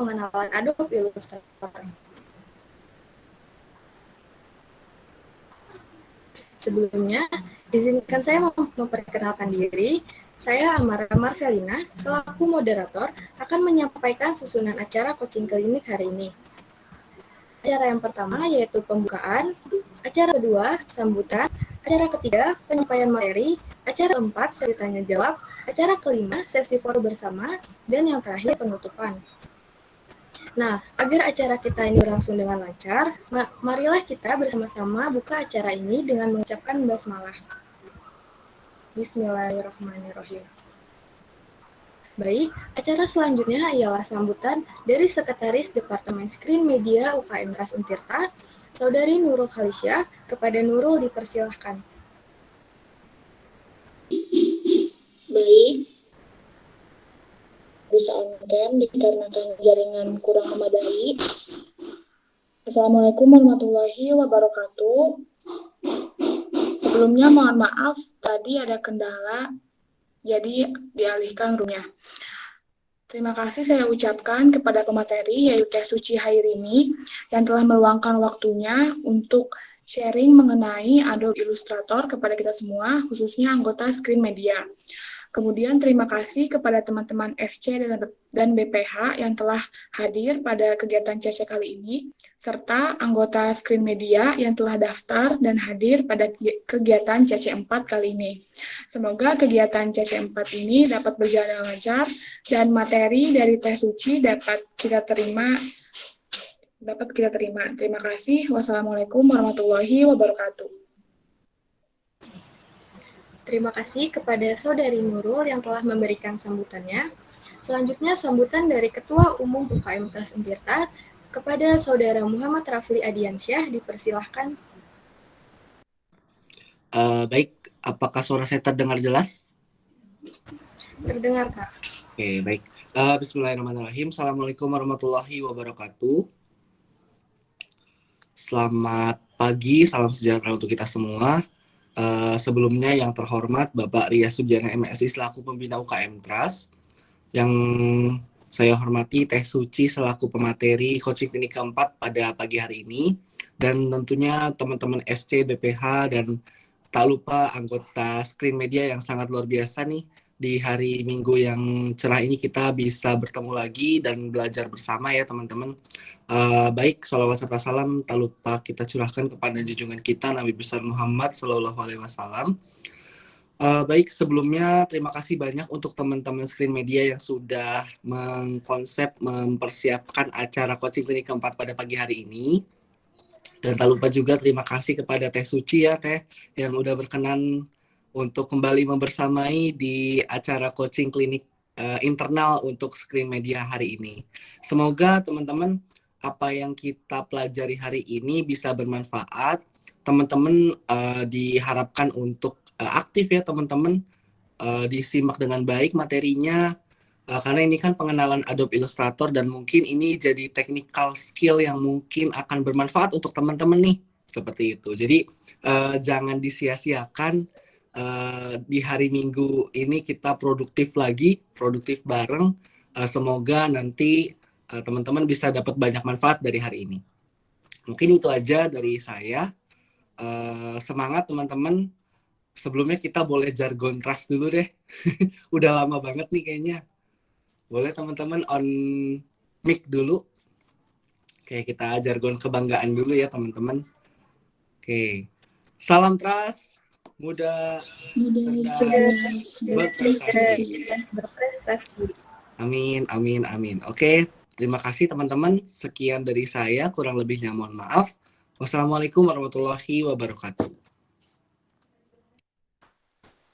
pengenalan Adobe Illustrator. Sebelumnya, izinkan saya memperkenalkan diri. Saya Amara Marcelina, selaku moderator, akan menyampaikan susunan acara coaching klinik hari ini. Acara yang pertama yaitu pembukaan, acara kedua sambutan, acara ketiga penyampaian materi, acara keempat sesi tanya jawab, acara kelima sesi foto bersama, dan yang terakhir penutupan. Nah, agar acara kita ini berlangsung dengan lancar, marilah kita bersama-sama buka acara ini dengan mengucapkan basmalah. Bismillahirrahmanirrahim. Baik, acara selanjutnya ialah sambutan dari Sekretaris Departemen Screen Media UKM Ras Untirta, Saudari Nurul Khalisyah. Kepada Nurul dipersilahkan. Baik, bisa on-cam dikarenakan jaringan kurang memadai. Assalamualaikum warahmatullahi wabarakatuh. Sebelumnya mohon maaf, tadi ada kendala, jadi dialihkan roomnya. Terima kasih saya ucapkan kepada pemateri, yaitu Teh Suci Hairini, yang telah meluangkan waktunya untuk sharing mengenai Adobe Illustrator kepada kita semua, khususnya anggota Screen Media. Kemudian terima kasih kepada teman-teman SC dan BPH yang telah hadir pada kegiatan CC kali ini, serta anggota Screen Media yang telah daftar dan hadir pada kegiatan CC4 kali ini. Semoga kegiatan CC4 ini dapat berjalan lancar dan materi dari Teh Suci dapat kita terima. Terima kasih. Wassalamualaikum warahmatullahi wabarakatuh. Terima kasih kepada Saudari Nurul yang telah memberikan sambutannya. Selanjutnya sambutan dari Ketua Umum UKM Ras Untirta kepada Saudara Muhammad Rafli Adiansyah, dipersilahkan. Baik, apakah suara saya terdengar jelas? Terdengar, Kak. Oke, baik. Bismillahirrahmanirrahim. Assalamualaikum warahmatullahi wabarakatuh. Selamat pagi, salam sejahtera untuk kita semua. Sebelumnya yang terhormat Bapak Ria Sudiana MSI selaku pembina UKM Trust, yang saya hormati Teh Suci selaku pemateri coaching klinik keempat pada pagi hari ini, dan tentunya teman-teman SC, BPH, dan tak lupa anggota Screen Media yang sangat luar biasa nih. Di hari Minggu yang cerah ini kita bisa bertemu lagi dan belajar bersama ya teman-teman. Baik, sholawat serta salam tak lupa kita curahkan kepada junjungan kita Nabi besar Muhammad SAW. Baik, sebelumnya terima kasih banyak untuk teman-teman Screen Media yang sudah mengkonsep, mempersiapkan acara coaching klinik keempat pada pagi hari ini. Dan tak lupa juga terima kasih kepada Teh Suci ya Teh, yang udah berkenan untuk kembali membersamai di acara coaching klinik internal untuk Screen Media hari ini. Semoga teman-teman apa yang kita pelajari hari ini bisa bermanfaat. Teman-teman diharapkan untuk aktif ya teman-teman, disimak dengan baik materinya, karena ini kan pengenalan Adobe Illustrator dan mungkin ini jadi technical skill yang mungkin akan bermanfaat untuk teman-teman nih, seperti itu. Jadi jangan disia-siakan, di hari Minggu ini kita produktif lagi, produktif bareng. Semoga nanti teman-teman bisa dapat banyak manfaat dari hari ini. Mungkin itu aja dari saya. Semangat teman-teman. Sebelumnya kita boleh jargon trust dulu deh. Udah lama banget nih kayaknya. Boleh teman-teman on mic dulu. Oke, kita jargon kebanggaan dulu ya teman-teman. Oke. Salam trust. Muda cerdas, berprestasi. Amin, amin, amin. Oke, terima kasih teman-teman. Sekian dari saya, kurang lebihnya mohon maaf. Wassalamualaikum warahmatullahi wabarakatuh.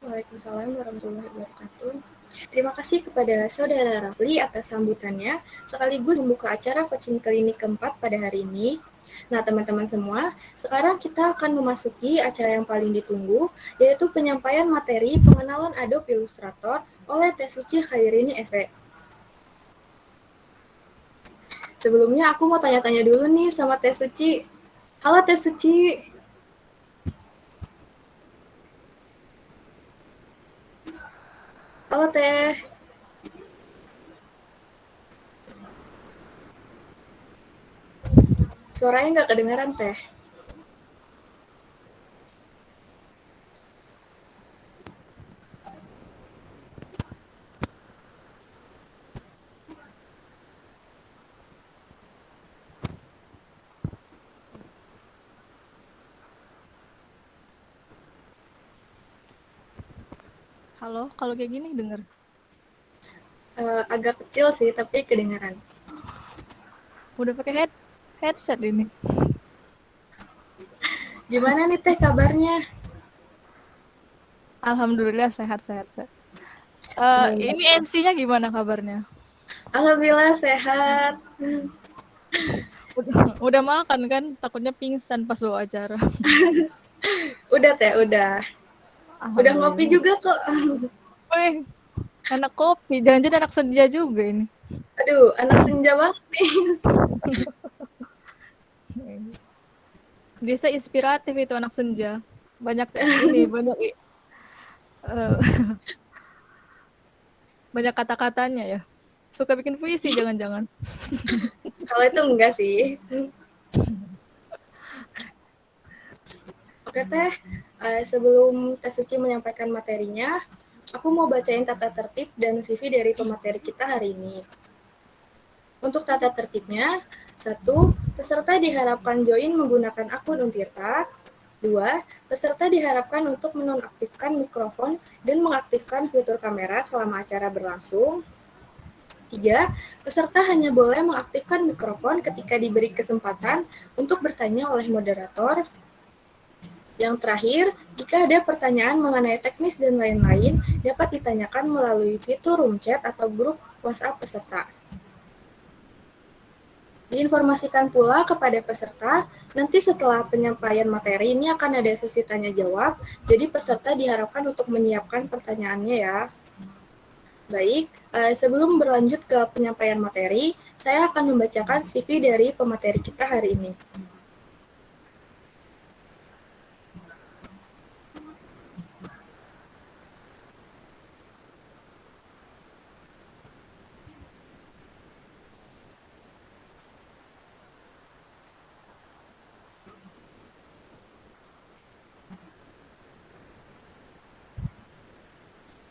Waalaikumsalam warahmatullahi wabarakatuh. Terima kasih kepada Saudara Rafli atas sambutannya, sekaligus membuka acara coaching klinik keempat pada hari ini. Nah, teman-teman semua, sekarang kita akan memasuki acara yang paling ditunggu, yaitu penyampaian materi pengenalan Adobe Illustrator oleh Teh Suci Hairini SP. Sebelumnya aku mau tanya-tanya dulu nih sama Teh Suci. Halo Teh Suci. Halo Teh. Suaranya nggak kedengaran, Teh. Halo, kalau kayak gini denger. Agak kecil sih, tapi kedengaran. Udah pakai headset ini. Gimana nih, Teh, kabarnya? Alhamdulillah sehat-sehat. Ini Alhamdulillah. MC-nya gimana kabarnya? Alhamdulillah sehat. Udah makan kan? Takutnya pingsan pas bawa acara. Udah, Teh, udah. Udah ngopi Alhamdulillah. juga kok. Wih, anak kopi. Jangan-jangan anak senja juga ini. Aduh, anak senja banget nih. Biasa inspiratif itu anak senja. Banyak ini, eh, banyak kata-katanya ya. Suka bikin puisi jangan-jangan. Kalau itu enggak sih. Oke, Teh. Sebelum Teh Suci menyampaikan materinya, aku mau bacain tata tertib dan CV dari pemateri kita hari ini. Untuk tata tertibnya, 1. Peserta diharapkan join menggunakan akun Untirta. 2. Peserta diharapkan untuk menonaktifkan mikrofon dan mengaktifkan fitur kamera selama acara berlangsung. 3. Peserta hanya boleh mengaktifkan mikrofon ketika diberi kesempatan untuk bertanya oleh moderator. Yang terakhir, jika ada pertanyaan mengenai teknis dan lain-lain, dapat ditanyakan melalui fitur room chat atau grup WhatsApp peserta. Diinformasikan pula kepada peserta, nanti setelah penyampaian materi ini akan ada sesi tanya jawab, jadi peserta diharapkan untuk menyiapkan pertanyaannya ya. Baik, sebelum berlanjut ke penyampaian materi, saya akan membacakan CV dari pemateri kita hari ini.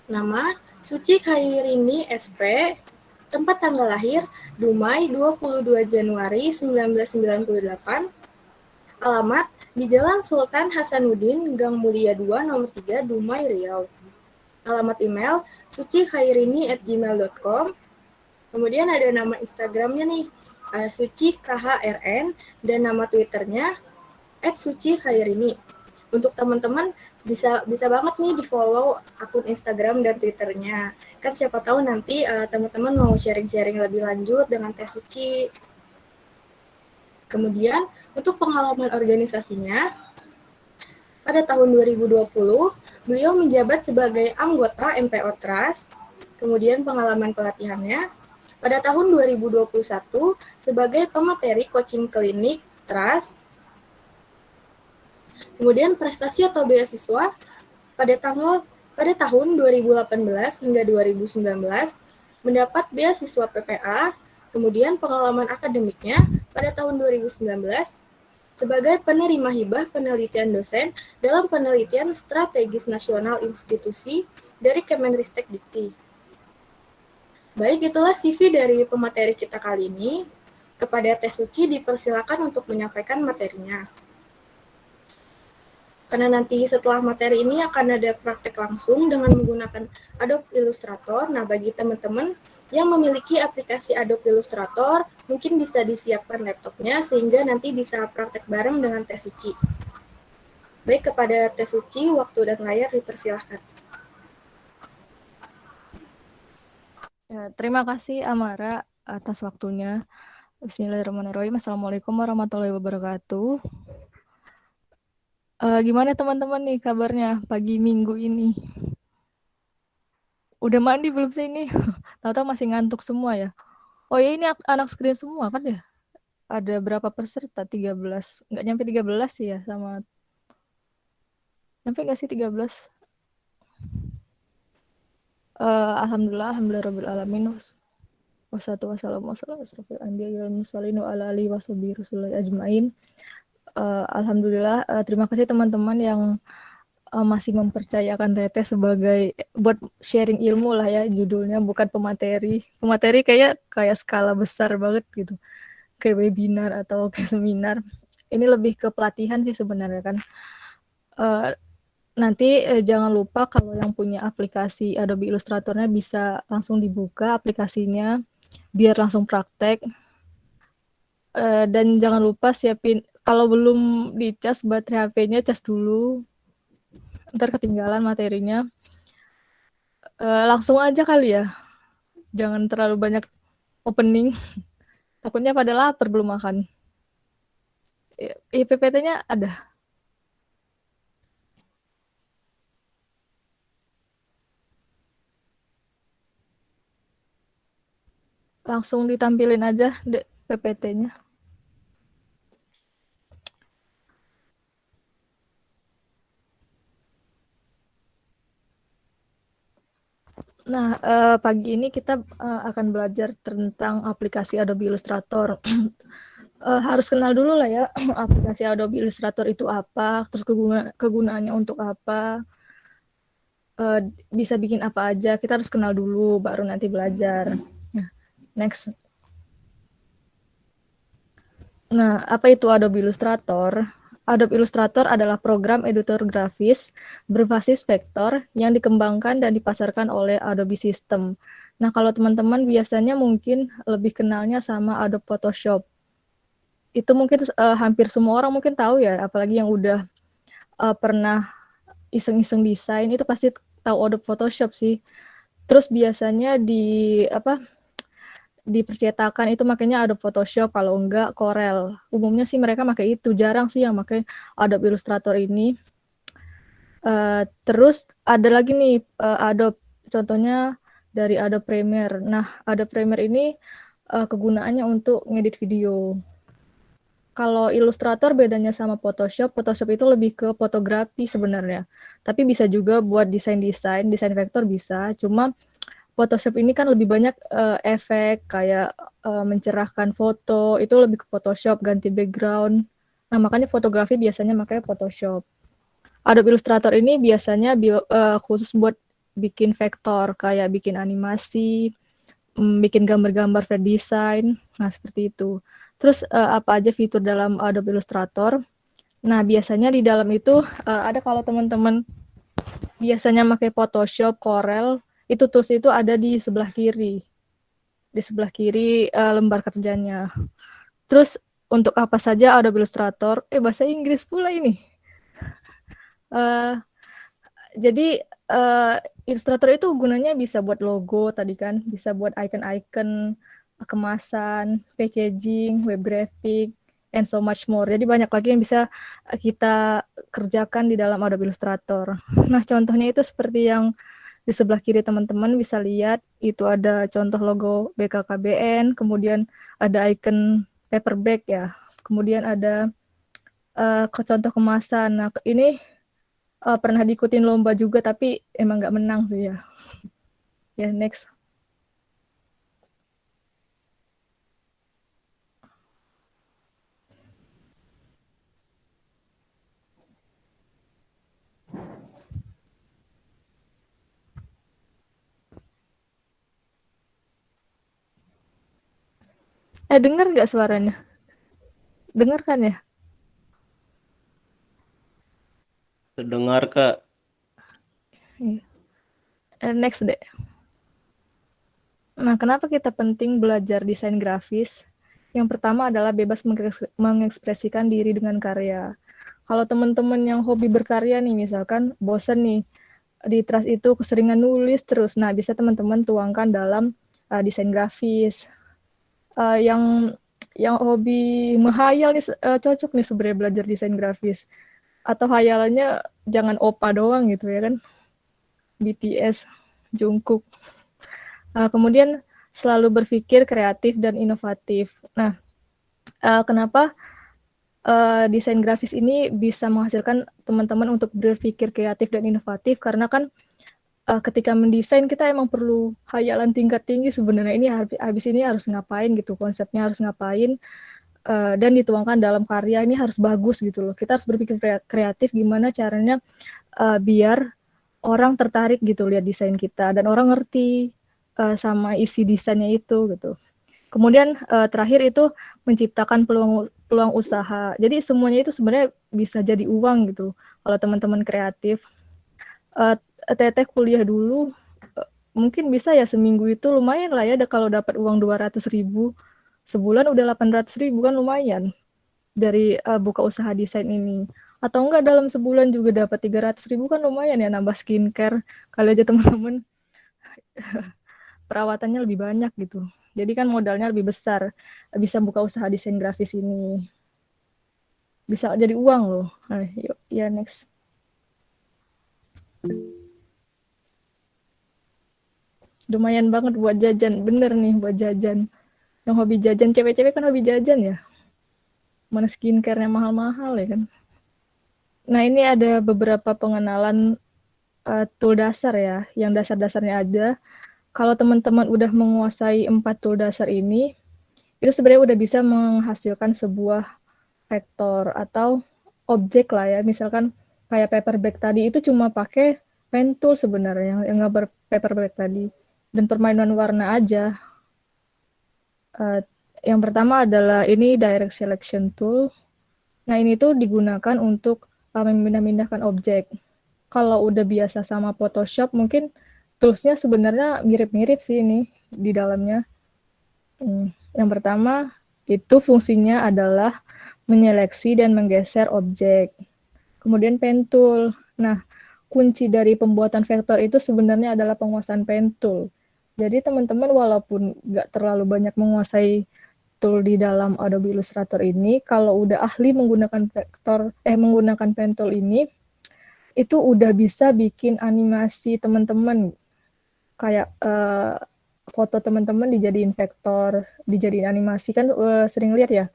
Nama, Suci Khairini SP, tempat tanggal lahir, Dumai 22 Januari 1998, alamat di Jalan Sultan Hasanuddin, Gang Mulia 2, nomor 3, Dumai, Riau. Alamat email, sucikhairini@gmail.com. Kemudian ada nama Instagramnya nih, Suci KHRN, dan nama Twitternya @sucikhairini. Untuk teman-teman bisa banget nih di follow akun Instagram dan Twitternya. Kan siapa tahu nanti teman-teman mau sharing-sharing lebih lanjut dengan Teh Suci. Kemudian untuk pengalaman organisasinya, pada tahun 2020 beliau menjabat sebagai anggota MPO Trust. Kemudian pengalaman pelatihannya pada tahun 2021 sebagai pemateri coaching klinik Trust. Kemudian prestasi atau beasiswa pada tahun 2018 hingga 2019 mendapat beasiswa PPA, kemudian pengalaman akademiknya pada tahun 2019 sebagai penerima hibah penelitian dosen dalam penelitian strategis nasional institusi dari Kemenristek Dikti. Baik, itulah CV dari pemateri kita kali ini. Kepada Teh Suci dipersilakan untuk menyampaikan materinya. Karena nanti setelah materi ini akan ada praktek langsung dengan menggunakan Adobe Illustrator. Nah, bagi teman-teman yang memiliki aplikasi Adobe Illustrator, mungkin bisa disiapkan laptopnya sehingga nanti bisa praktek bareng dengan Teh Suci. Baik, kepada Teh Suci, waktu dan layar dipersilahkan. Ya, terima kasih Amara atas waktunya. Bismillahirrahmanirrahim. Assalamualaikum warahmatullahi wabarakatuh. Gimana teman-teman nih kabarnya pagi minggu ini? Udah mandi belum sih ini? Tahu-tahu masih ngantuk semua ya. Oh ya, ini anak screen semua kan ya? Ada berapa peserta? 13. Nggak nyampe 13 sih ya sama. Nyampe nggak sih 13? Alhamdulillah, alhamdulillah rabbil alamin. Wassalatu wassalamu ala asrofil anbiya'i wal mursalin wa ala alihi washabihi rasulillah ajmain. Alhamdulillah, terima kasih teman-teman yang masih mempercayakan Teteh sebagai buat sharing ilmu lah ya, judulnya bukan pemateri. Pemateri kayak skala besar banget gitu, kayak webinar atau kayak seminar. Ini lebih ke pelatihan sih sebenarnya kan. Nanti jangan lupa kalau yang punya aplikasi Adobe Illustrator-nya bisa langsung dibuka aplikasinya biar langsung praktek. Dan jangan lupa siapin, kalau belum dicas baterai HP-nya, cas dulu, ntar ketinggalan materinya. Langsung aja kali ya, jangan terlalu banyak opening, takutnya pada lapar belum makan. PPT-nya ada. Langsung ditampilin aja PPT-nya. Nah, pagi ini kita akan belajar tentang aplikasi Adobe Illustrator. Harus kenal dulu lah ya, aplikasi Adobe Illustrator itu apa, terus kegunaannya untuk apa, bisa bikin apa aja, kita harus kenal dulu, baru nanti belajar. Nah, next. Nah, apa itu Adobe Illustrator? Adobe Illustrator adalah program editor grafis berbasis vektor yang dikembangkan dan dipasarkan oleh Adobe System. Nah, kalau teman-teman biasanya mungkin lebih kenalnya sama Adobe Photoshop. Itu mungkin hampir semua orang mungkin tahu ya, apalagi yang udah pernah iseng-iseng desain, itu pasti tahu Adobe Photoshop sih. Terus biasanya di percetakan itu makanya Adobe Photoshop, kalau enggak Corel. Umumnya sih mereka pakai itu, jarang sih yang pakai Adobe Illustrator ini. Terus ada lagi nih Adobe, contohnya dari Adobe Premiere. Nah, Adobe Premiere ini kegunaannya untuk ngedit video. Kalau Illustrator bedanya sama Photoshop, Photoshop itu lebih ke fotografi sebenarnya. Tapi bisa juga buat desain vektor bisa. Cuma Photoshop ini kan lebih banyak efek kayak mencerahkan foto, itu lebih ke Photoshop, ganti background. Nah, makanya fotografi biasanya pakai Photoshop. Adobe Illustrator ini biasanya khusus buat bikin vektor, kayak bikin animasi, bikin gambar-gambar flat design, nah seperti itu. Terus apa aja fitur dalam Adobe Illustrator? Nah, biasanya di dalam itu ada, kalau teman-teman biasanya pakai Photoshop, Corel, itu tools itu ada di sebelah kiri. Di sebelah kiri lembar kerjanya. Terus untuk apa saja Adobe Illustrator? Bahasa Inggris pula ini. Jadi Illustrator itu gunanya bisa buat logo tadi kan, bisa buat icon-icon, kemasan, packaging, web graphic, and so much more. Jadi banyak lagi yang bisa kita kerjakan di dalam Adobe Illustrator. Nah, contohnya itu seperti yang di sebelah kiri teman-teman bisa lihat, itu ada contoh logo BKKBN, kemudian ada icon paper bag ya, kemudian ada contoh kemasan. Nah, ini pernah diikutin lomba juga, tapi emang nggak menang sih ya. Ya, next. Dengar nggak suaranya? Dengar kan ya? Terdengar, Kak. Next deh. Nah, kenapa kita penting belajar desain grafis? Yang pertama adalah bebas mengekspresikan diri dengan karya. Kalau teman-teman yang hobi berkarya nih, misalkan bosen nih, di Trust itu keseringan nulis terus, nah bisa teman-teman tuangkan dalam desain grafis. Yang hobi menghayal nih cocok nih sebenarnya belajar desain grafis. Atau hayalannya jangan opa doang gitu ya kan, BTS, Jungkook. Kemudian selalu berpikir kreatif dan inovatif. Nah, kenapa desain grafis ini bisa menghasilkan teman-teman untuk berpikir kreatif dan inovatif? Karena kan ketika mendesain kita emang perlu hayalan tingkat tinggi sebenarnya, ini habis ini harus ngapain gitu, konsepnya harus ngapain, dan dituangkan dalam karya ini harus bagus gitu loh. Kita harus berpikir kreatif gimana caranya biar orang tertarik gitu lihat desain kita dan orang ngerti sama isi desainnya itu gitu. Kemudian terakhir itu menciptakan peluang usaha. Jadi semuanya itu sebenarnya bisa jadi uang gitu. Kalau teman-teman kreatif, Teteh kuliah dulu, mungkin bisa ya seminggu itu lumayan lah ya kalau dapat uang 200.000, sebulan udah 800.000 kan lumayan dari buka usaha desain ini. Atau enggak dalam sebulan juga dapat 300.000 kan lumayan ya nambah skincare. Kali aja teman-teman perawatannya lebih banyak gitu. Jadi kan modalnya lebih besar, bisa buka usaha desain grafis ini. Bisa jadi uang loh. Nah, yuk, ya next. Lumayan banget buat jajan, bener nih buat jajan. Yang hobi jajan, cewek-cewek kan hobi jajan ya. Mana skincare-nya mahal-mahal ya kan. Nah ini ada beberapa pengenalan tool dasar ya, yang dasar-dasarnya ada. Kalau teman-teman udah menguasai 4 tool dasar ini, itu sebenarnya udah bisa menghasilkan sebuah vektor atau objek lah ya. Misalkan kayak paper bag tadi itu cuma pakai pen tool sebenarnya, yang gambar paper bag tadi. Dan permainan warna aja. Yang pertama adalah ini direct selection tool. Nah ini tuh digunakan untuk memindah-mindahkan objek. Kalau udah biasa sama Photoshop, mungkin toolsnya sebenarnya mirip-mirip sih ini di dalamnya. Yang pertama itu fungsinya adalah menyeleksi dan menggeser objek. Kemudian pen tool. Nah, kunci dari pembuatan vektor itu sebenarnya adalah penguasaan pen tool. Jadi teman-teman walaupun nggak terlalu banyak menguasai tool di dalam Adobe Illustrator ini, kalau udah ahli menggunakan menggunakan pen tool ini, itu udah bisa bikin animasi teman-teman kayak foto teman-teman dijadiin vektor, dijadiin animasi kan sering lihat ya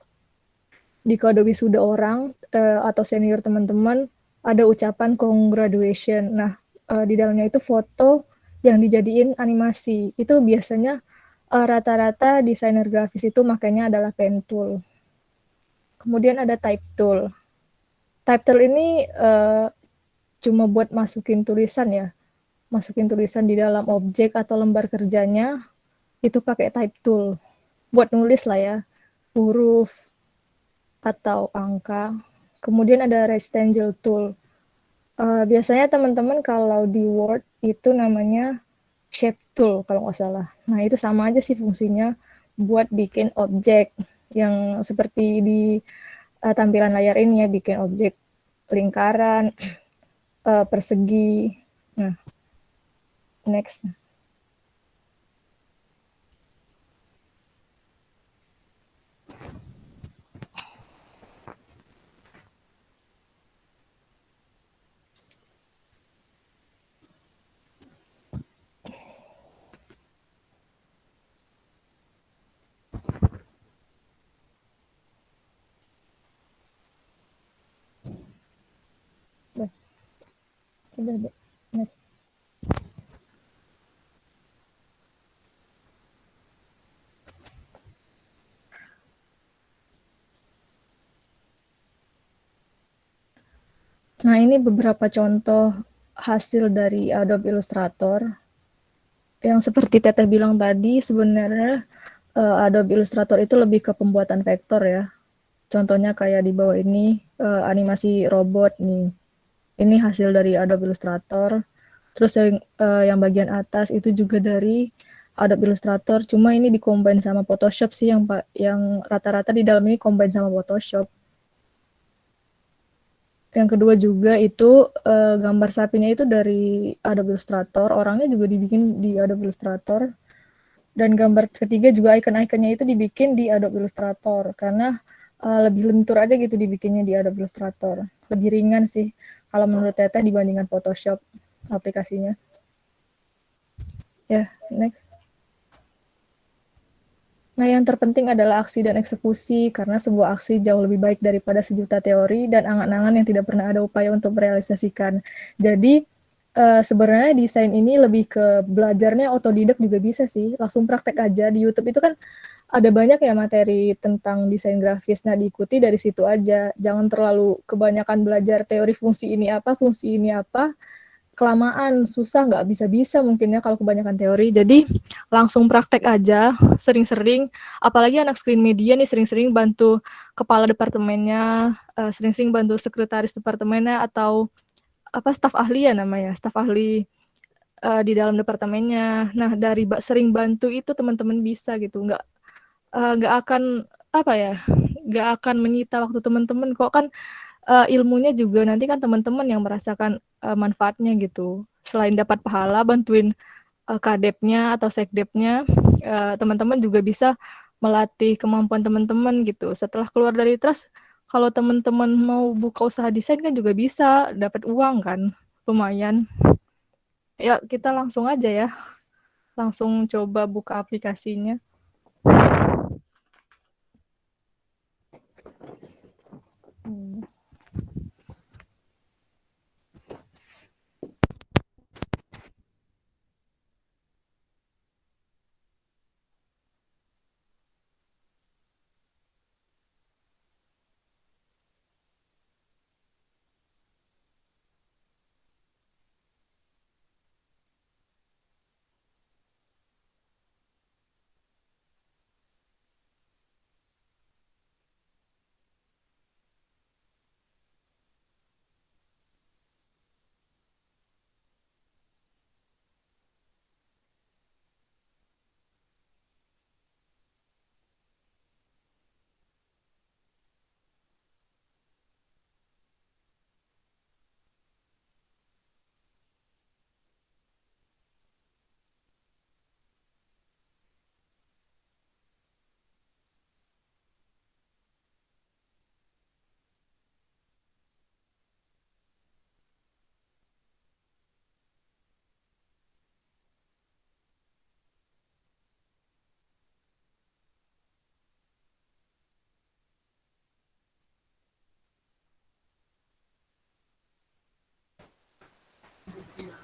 di kode wisuda orang atau senior teman-teman ada ucapan congratulation. Nah di dalamnya itu foto yang dijadiin animasi. Itu biasanya rata-rata desainer grafis itu makanya adalah pen tool. Kemudian ada type tool. Type tool ini cuma buat masukin tulisan ya. Masukin tulisan di dalam objek atau lembar kerjanya, itu pakai type tool. Buat nulis lah ya, huruf atau angka. Kemudian ada rectangle tool. Biasanya teman-teman kalau di Word itu namanya shape tool kalau nggak salah. Nah itu sama aja sih fungsinya buat bikin objek yang seperti di tampilan layar ini ya, bikin objek lingkaran, persegi. Nah, next. Next. Nah, ini beberapa contoh hasil dari Adobe Illustrator. Yang seperti Teteh bilang tadi, sebenarnya Adobe Illustrator itu lebih ke pembuatan vektor ya. Contohnya kayak di bawah ini, animasi robot nih. Ini hasil dari Adobe Illustrator. Terus yang bagian atas itu juga dari Adobe Illustrator. Cuma ini di-combine sama Photoshop sih, yang rata-rata di dalam ini combine sama Photoshop. Yang kedua juga itu gambar sapinya itu dari Adobe Illustrator, orangnya juga dibikin di Adobe Illustrator. Dan gambar ketiga juga icon-iconnya itu dibikin di Adobe Illustrator, karena lebih lentur aja gitu dibikinnya di Adobe Illustrator. Lebih ringan sih kalau menurut Teteh dibandingkan Photoshop aplikasinya. Ya, next. Nah, yang terpenting adalah aksi dan eksekusi, karena sebuah aksi jauh lebih baik daripada sejuta teori dan angan-angan yang tidak pernah ada upaya untuk merealisasikan. Jadi, sebenarnya desain ini lebih ke belajarnya otodidak juga bisa sih, langsung praktek aja. Di YouTube itu kan ada banyak ya materi tentang desain grafis, nah diikuti dari situ aja. Jangan terlalu kebanyakan belajar teori fungsi ini apa, kelamaan, susah, nggak bisa-bisa mungkin ya kalau kebanyakan teori. Jadi langsung praktek aja, sering-sering, apalagi anak screen media nih sering-sering bantu kepala departemennya, sering-sering bantu sekretaris departemennya, atau apa staf ahli ya namanya, staf ahli di dalam departemennya. Nah, dari sering bantu itu teman-teman bisa gitu, nggak akan apa ya, nggak akan menyita waktu teman-teman kok, kan ilmunya juga nanti kan teman-teman yang merasakan manfaatnya gitu. Selain dapat pahala bantuin kadepnya atau sekdepnya, teman-teman juga bisa melatih kemampuan teman-teman gitu. Setelah keluar dari trust, kalau teman-teman mau buka usaha desain kan juga bisa dapat uang kan, lumayan. Ya kita langsung aja ya, langsung coba buka aplikasinya.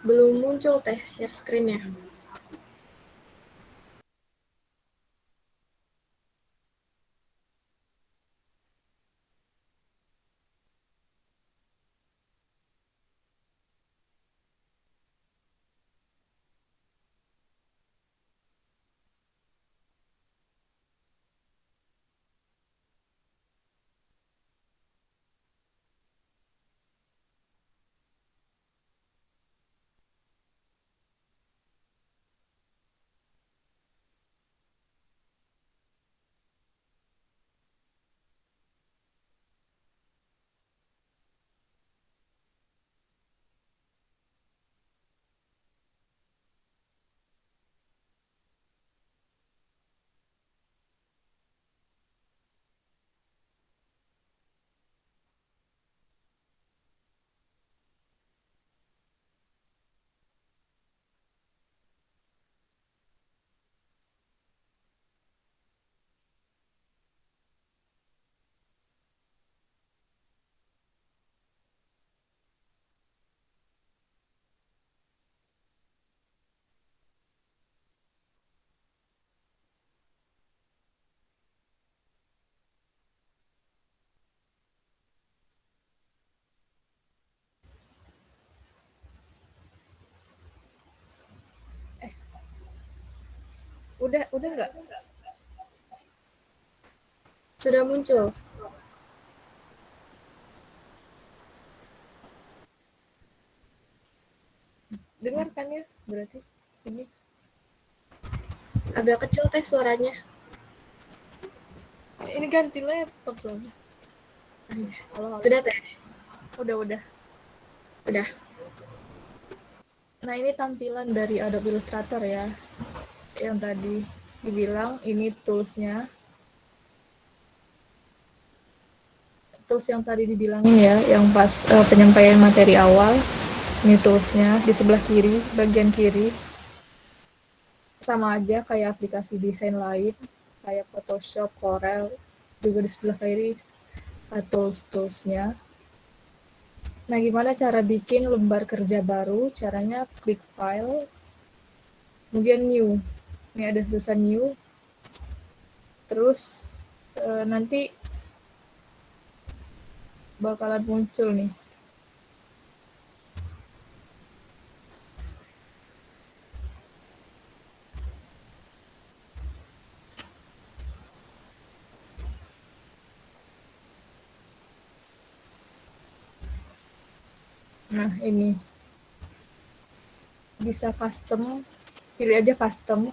Belum muncul teh share screen-nya. Udah nggak? Sudah muncul. Dengar kan ya berarti ini? Agak kecil teh suaranya. Ini ganti laptop soalnya. Halo. Sudah teh. Udah. Udah. Nah, ini tampilan dari Adobe Illustrator ya. Yang tadi dibilang ini toolsnya. Tools yang tadi dibilangin ya, yang pas penyampaian materi awal. Ini toolsnya di sebelah kiri, bagian kiri. Sama aja kayak aplikasi desain lain, kayak Photoshop, Corel, juga di sebelah kiri tools-toolsnya. Nah, gimana cara bikin lembar kerja baru? Caranya klik file, kemudian new. Ini ada tulisan new. Terus nanti bakalan muncul nih. Nah, ini bisa custom, pilih aja custom.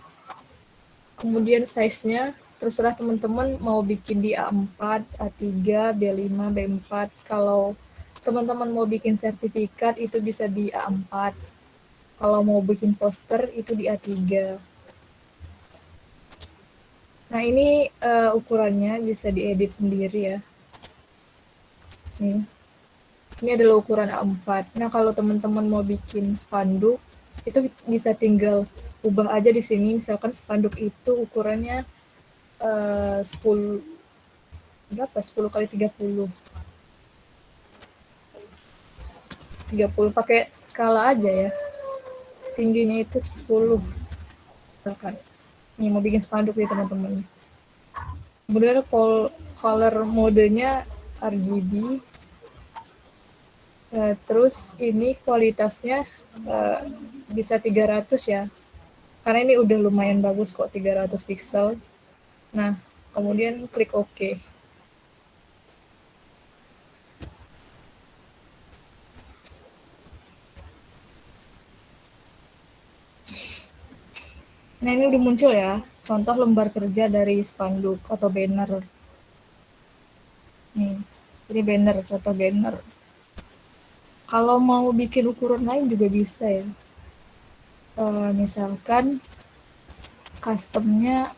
Kemudian size-nya terserah teman-teman mau bikin di A4, A3, B5, B4. Kalau teman-teman mau bikin sertifikat itu bisa di A4. Kalau mau bikin poster itu di A3. Nah, ini ukurannya bisa diedit sendiri ya. Nih. Ini adalah ukuran A4. Nah, kalau teman-teman mau bikin spanduk, itu bisa tinggal ubah aja di sini. Misalkan spanduk itu ukurannya 10 berapa? 10 kali 30. 30 pakai skala aja ya. Tingginya itu 10 misalkan. Ini mau bikin spanduk nih teman-teman. Kemudian color modenya RGB. Terus ini kualitasnya bisa 300 ya. Karena ini udah lumayan bagus kok 300 pixel. Nah, kemudian klik OK. Nah, ini udah muncul ya, contoh lembar kerja dari spanduk atau banner. Nih, ini banner, contoh banner. Kalau mau bikin ukuran lain juga bisa ya. Misalkan customnya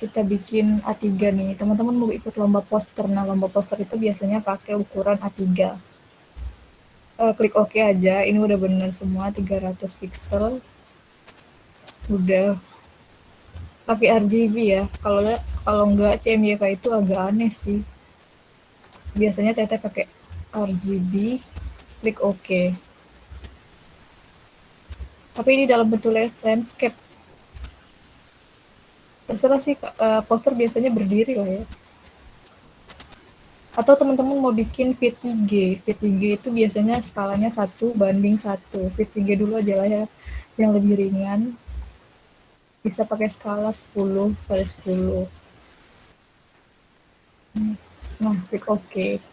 kita bikin A3 nih, teman-teman mau ikut lomba poster. Nah, lomba poster itu biasanya pakai ukuran A3. Klik OK aja, ini udah bener semua 300 pixel. Udah pakai RGB ya. Kalau nggak CMYK itu agak aneh sih. Biasanya Teteh pakai RGB, klik OK. Tapi ini dalam bentuk landscape. Terserah sih, poster biasanya berdiri lah ya. Atau teman-teman mau bikin VCG. VCG itu biasanya skalanya 1:1. VCG dulu aja lah ya, yang lebih ringan. Bisa pakai skala 10:10. Nah, klik OK.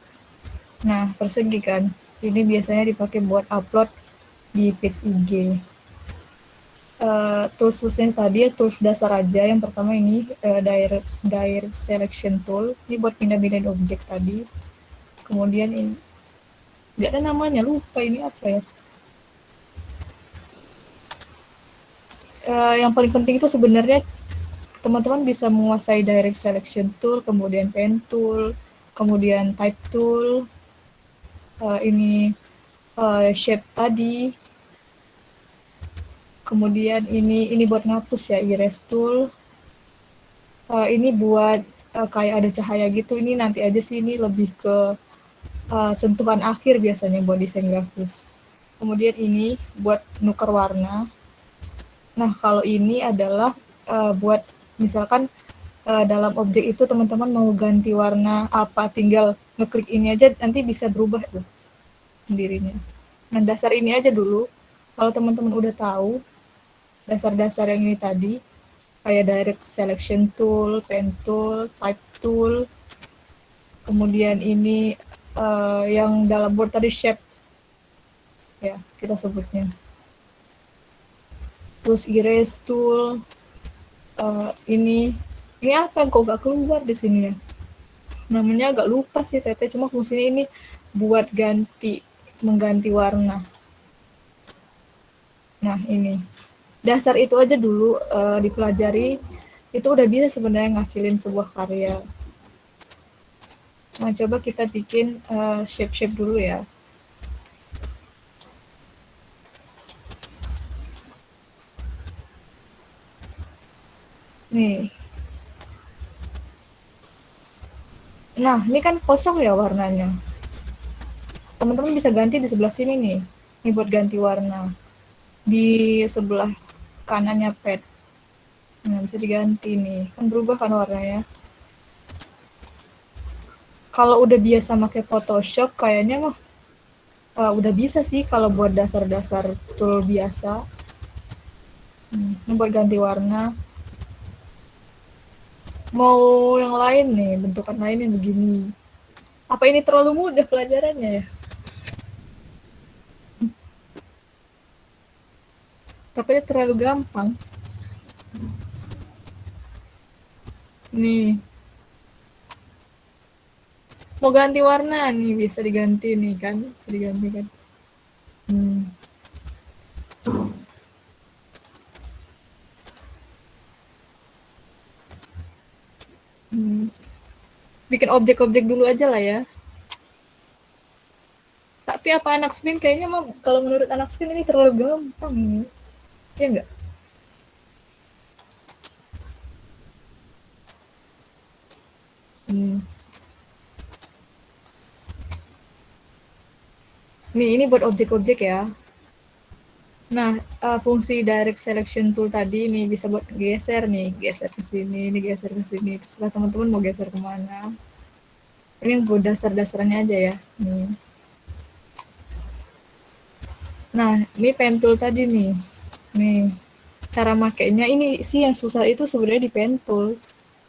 Nah, persegi kan. Ini biasanya dipakai buat upload di page IG. Tools-toolsnya tadi ya, tools dasar aja. Yang pertama ini direct selection tool. Ini buat pindah-pindahin objek tadi. Kemudian ini nggak ada namanya, lupa ini apa ya. Yang paling penting itu sebenarnya teman-teman bisa menguasai direct selection tool, kemudian pen tool, kemudian type tool, ini shape tadi, kemudian ini buat ngapus ya, erase tool, ini buat kayak ada cahaya gitu. Ini nanti aja sih, ini lebih ke sentuhan akhir biasanya buat desain grafis. Kemudian ini buat nuker warna. Nah, kalau ini adalah buat misalkan dalam objek itu teman-teman mau ganti warna apa, tinggal ngeklik ini aja nanti bisa berubah tuh sendirinya. Nah, dasar ini aja dulu. Kalau teman-teman udah tahu dasar-dasar yang ini tadi, kayak direct selection tool, pen tool, type tool, kemudian ini yang dalam Word tadi shape, ya kita sebutnya. Terus erase tool, ini apa yang kok gak keluar di sini ya? Namanya agak lupa sih Teteh, cuma fungsinya ini buat mengganti warna. Nah, ini dasar itu aja dulu dipelajari, itu udah bisa sebenarnya ngasilin sebuah karya. Nah, coba kita bikin shape-shape dulu ya. Nih. Nah, ini kan kosong ya warnanya. teman-teman bisa ganti di sebelah sini nih. Ini buat ganti warna. Di sebelah kanannya pad. Nah, bisa diganti nih. Kan berubah kan warnanya. Kalau udah biasa pakai Photoshop, kayaknya mah udah bisa sih kalau buat dasar-dasar tool biasa. Ini buat ganti warna. Mau yang lain nih, bentukan lain yang begini. Apa ini terlalu mudah pelajarannya ya? Tapi ini terlalu gampang. Nih, mau ganti warna nih, bisa diganti nih kan, bisa diganti kan. Hmm. Hmm. Bikin objek-objek dulu aja lah ya. Tapi apa anak screen kayaknya mah kalau menurut anak screen ini terlalu gampang. Ya enggak? Hmm. Nih, ini buat objek-objek ya. Nah, fungsi direct selection tool tadi nih bisa buat geser nih, geser ke sini, ini geser ke sini. Terserah teman-teman mau geser kemana. Ini yang buat dasar-dasarannya aja ya. Nih. Nah, ini pen tool tadi nih. Nih, cara makainya ini sih yang susah itu sebenarnya di pen tool.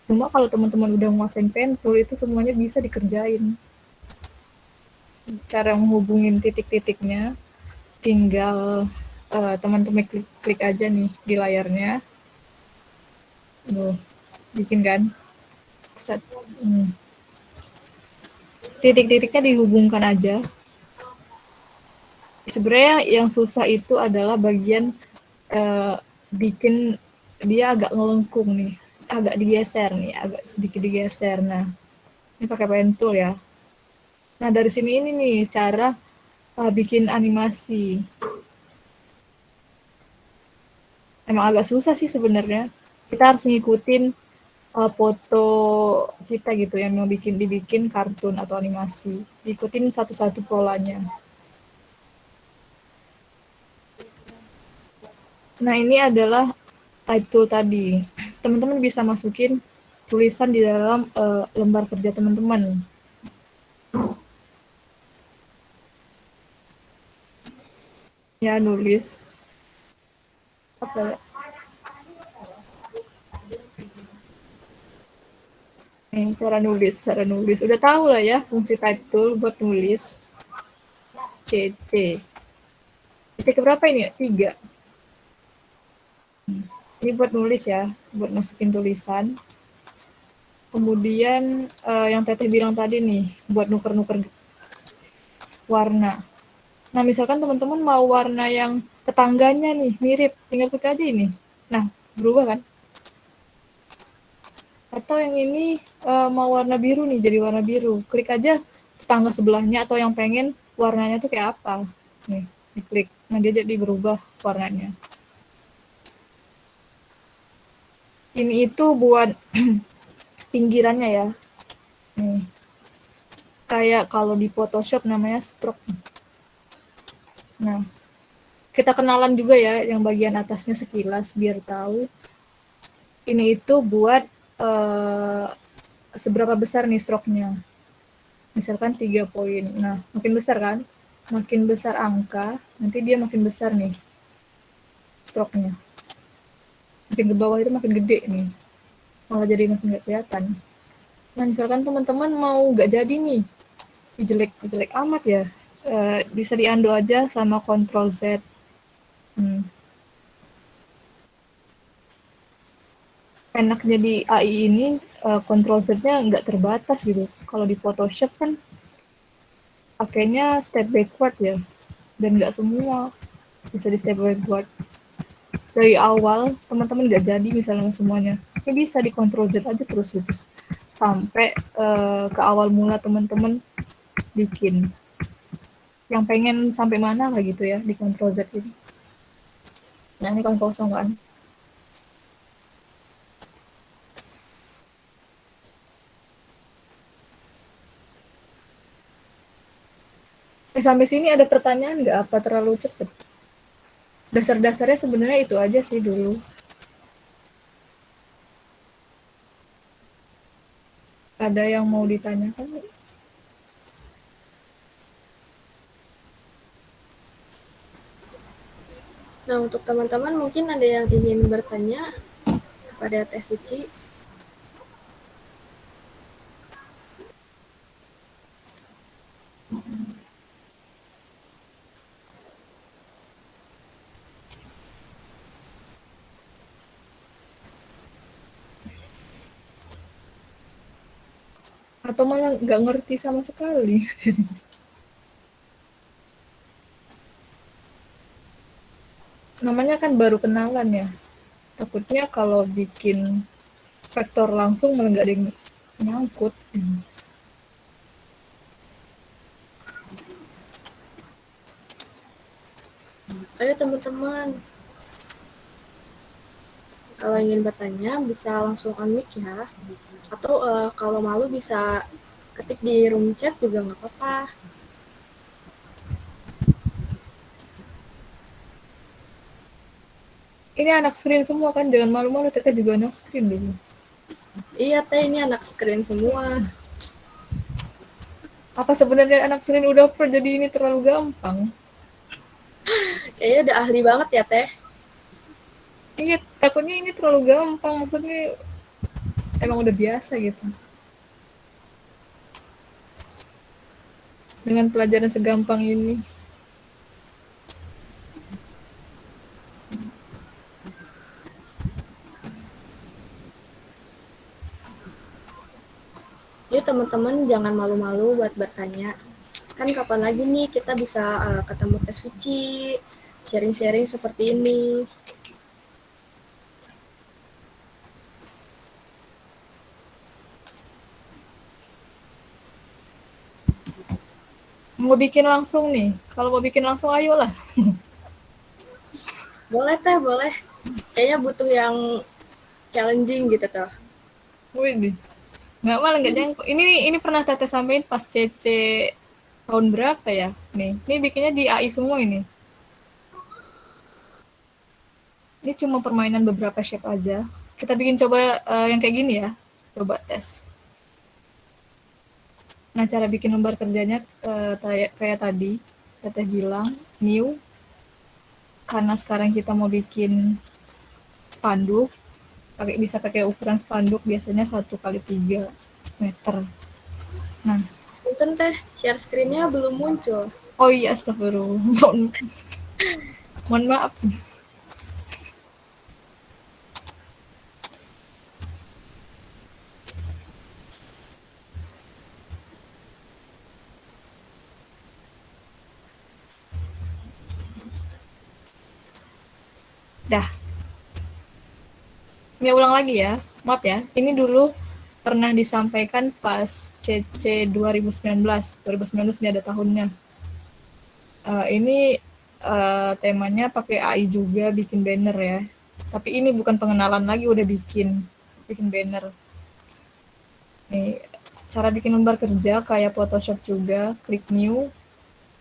Cuma kalau teman-teman udah nguasain pen tool itu semuanya bisa dikerjain. Cara menghubungin titik-titiknya tinggal teman-teman klik aja nih di layarnya. Tuh, bikin kan? Set. Titik-titiknya dihubungkan aja. Sebenarnya yang susah itu adalah bagian bikin dia agak ngelengkung nih, agak digeser nih, agak sedikit digeser. Nah, ini pakai pen tool ya. Nah, dari sini ini nih cara bikin animasi. Emang agak susah sih sebenarnya. Kita harus ngikutin foto kita gitu yang mau dibikin kartun atau animasi. Ikutin satu-satu polanya. Nah, ini adalah type tool tadi. Teman-teman bisa masukin tulisan di dalam lembar kerja teman-teman. Ya, nulis. Apa ya? Cara nulis, cara nulis. Udah tahu lah ya fungsi type tool buat nulis. CC. CC keberapa ini ya? 3. Ini buat nulis ya, buat masukin tulisan. Kemudian yang Teteh bilang tadi nih, buat nuker-nuker warna. Nah, misalkan teman-teman mau warna yang tetangganya nih, mirip, tinggal klik aja ini. Nah, berubah kan? Atau yang ini mau warna biru nih, jadi warna biru. Klik aja tetangga sebelahnya atau yang pengen warnanya tuh kayak apa. Nih, diklik. Nah, dia jadi berubah warnanya. Ini itu buat pinggirannya ya. Nih. Kayak kalau di Photoshop namanya stroke. Nah, kita kenalan juga ya yang bagian atasnya sekilas biar tahu. Ini itu buat seberapa besar nih stroke-nya. Misalkan 3 poin. Nah, makin besar kan? Makin besar angka, nanti dia makin besar nih stroke-nya. Makin ke bawah itu makin gede nih. Malah jadi makin gak kelihatan. Nah, misalkan teman-teman mau gak jadi nih, jelek amat ya, bisa di-undo aja sama Ctrl Z. Enaknya di AI ini Ctrl Z-nya nggak terbatas gitu. Kalau di Photoshop kan pakainya step backward ya, dan nggak semua bisa di step backward. Dari awal teman-teman nggak jadi misalnya semuanya, ini bisa di Ctrl Z aja terus gitu sampai ke awal mula teman-teman bikin. Yang pengen sampai mana lah gitu ya di Ctrl Z ini. Nah, ini kan kosong kan. Sampai sini ada pertanyaan nggak? Apa terlalu cepet? Dasar-dasarnya sebenarnya itu aja sih dulu. Ada yang mau ditanyakan? Nah, untuk teman-teman mungkin ada yang ingin bertanya kepada Teh Suci. Atau malah nggak ngerti sama sekali? Namanya kan baru kenalan ya. Takutnya kalau bikin vektor langsung malah nggak ada yang nyangkut. Ayo teman-teman, kalau ingin bertanya bisa langsung on mic ya. Atau kalau malu bisa ketik di room chat juga nggak apa-apa. Ini anak screen semua kan, jangan malu-malu, Teteh juga anak screen dulu. Iya Teh, ini anak screen semua. Apa sebenarnya anak screen udah pro jadi ini terlalu gampang? Kayaknya udah ahli banget ya Teh. Iya, takutnya ini terlalu gampang, maksudnya emang udah biasa gitu. Dengan pelajaran segampang ini. Yuk teman-teman jangan malu-malu buat bertanya. Kan kapan lagi nih kita bisa ketemu Teh Suci, sharing-sharing seperti ini. Mau bikin langsung nih, kalau mau bikin langsung ayolah. Boleh Teh, boleh. Kayaknya butuh yang challenging gitu tuh. Wih nih, nggak malah nggak nyangkut. Ini pernah Teteh sampein pas CC tahun berapa ya? Ini bikinnya di AI semua ini. Ini cuma permainan beberapa shape aja. Kita bikin coba yang kayak gini ya. Coba tes. Nah, cara bikin lembar kerjanya kayak tadi. Teteh bilang, new. Karena sekarang kita mau bikin spanduk, bisa pakai ukuran spanduk biasanya 1x3 meter. Nah, Punten Teh, share screen-nya belum muncul. oh iya, astagfirullah. Mohon maaf. Dah. Ini ulang lagi ya. Maaf ya. Ini dulu pernah disampaikan pas CC 2019. 2019 ini ada tahunnya. Ini temanya pakai AI juga bikin banner ya. Tapi ini bukan pengenalan lagi, udah bikin banner. Nih, cara bikin lembar kerja kayak Photoshop juga, klik new,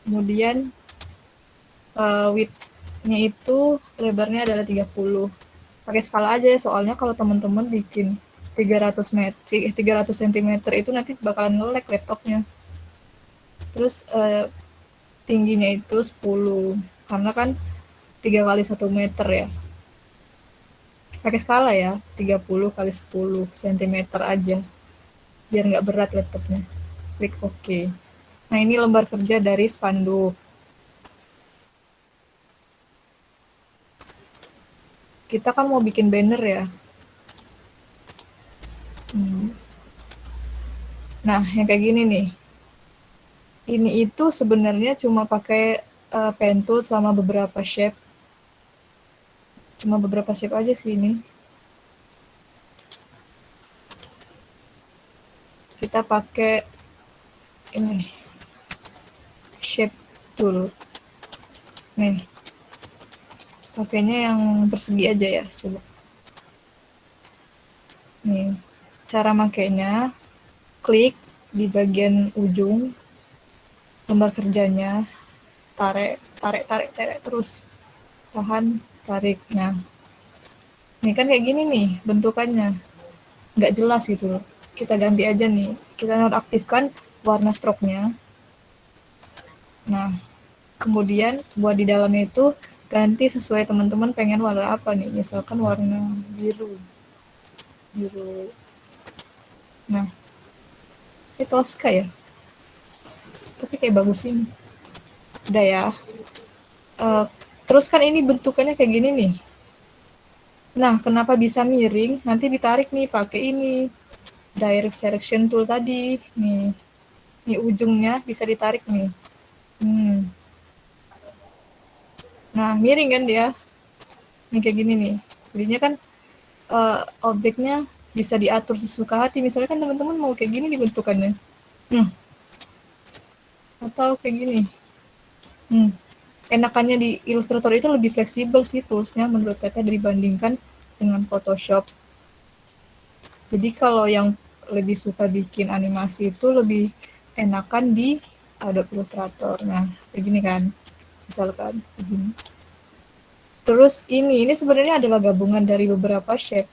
kemudian width-nya itu lebarnya adalah 30. Pakai skala aja ya, soalnya kalau teman-teman bikin 300 cm itu nanti bakalan nge-lag laptopnya. Terus tingginya itu 10, karena kan 3 kali 1 meter ya. Pakai skala ya, 30 kali 10 cm aja, biar nggak berat laptopnya. Klik OK. Nah, ini lembar kerja dari spanduk. Kita kan mau bikin banner ya. Nah, yang kayak gini nih. Ini itu sebenarnya cuma pakai pen tool sama beberapa shape. Cuma beberapa shape aja sih ini. Kita pakai ini nih, shape tool. Nih, pakainya yang persegi aja ya, coba. Nih, cara makainya, klik di bagian ujung, lembar kerjanya, tarik, tarik, tarik, tarik terus, tahan, tarik. Nah, ini kan kayak gini nih bentukannya, nggak jelas gitu loh. Kita ganti aja nih, kita nonaktifkan warna stroke-nya. Nah, kemudian buat di dalamnya itu ganti sesuai teman-teman pengen warna apa nih, misalkan warna biru. Biru. Nah, ini Tosca ya, tapi kayak bagus ini. Udah ya. Eh, terus kan ini bentukannya kayak gini nih. Nah, kenapa bisa miring? Nanti ditarik nih pakai ini direct selection tool tadi. Nih, ini ujungnya bisa ditarik nih. Nah, miring kan dia. Ini kayak gini nih. Jadinya kan objeknya bisa diatur sesuka hati. Misalnya kan teman-teman mau kayak gini dibentukannya. Atau kayak gini. Enakannya di Illustrator itu lebih fleksibel sih toolsnya menurut Teteh dibandingkan dengan Photoshop. Jadi kalau yang lebih suka bikin animasi itu lebih enakan di Adobe Illustrator. Nah, kayak gini kan. Misalkan begini. Terus ini sebenarnya adalah gabungan dari beberapa shape.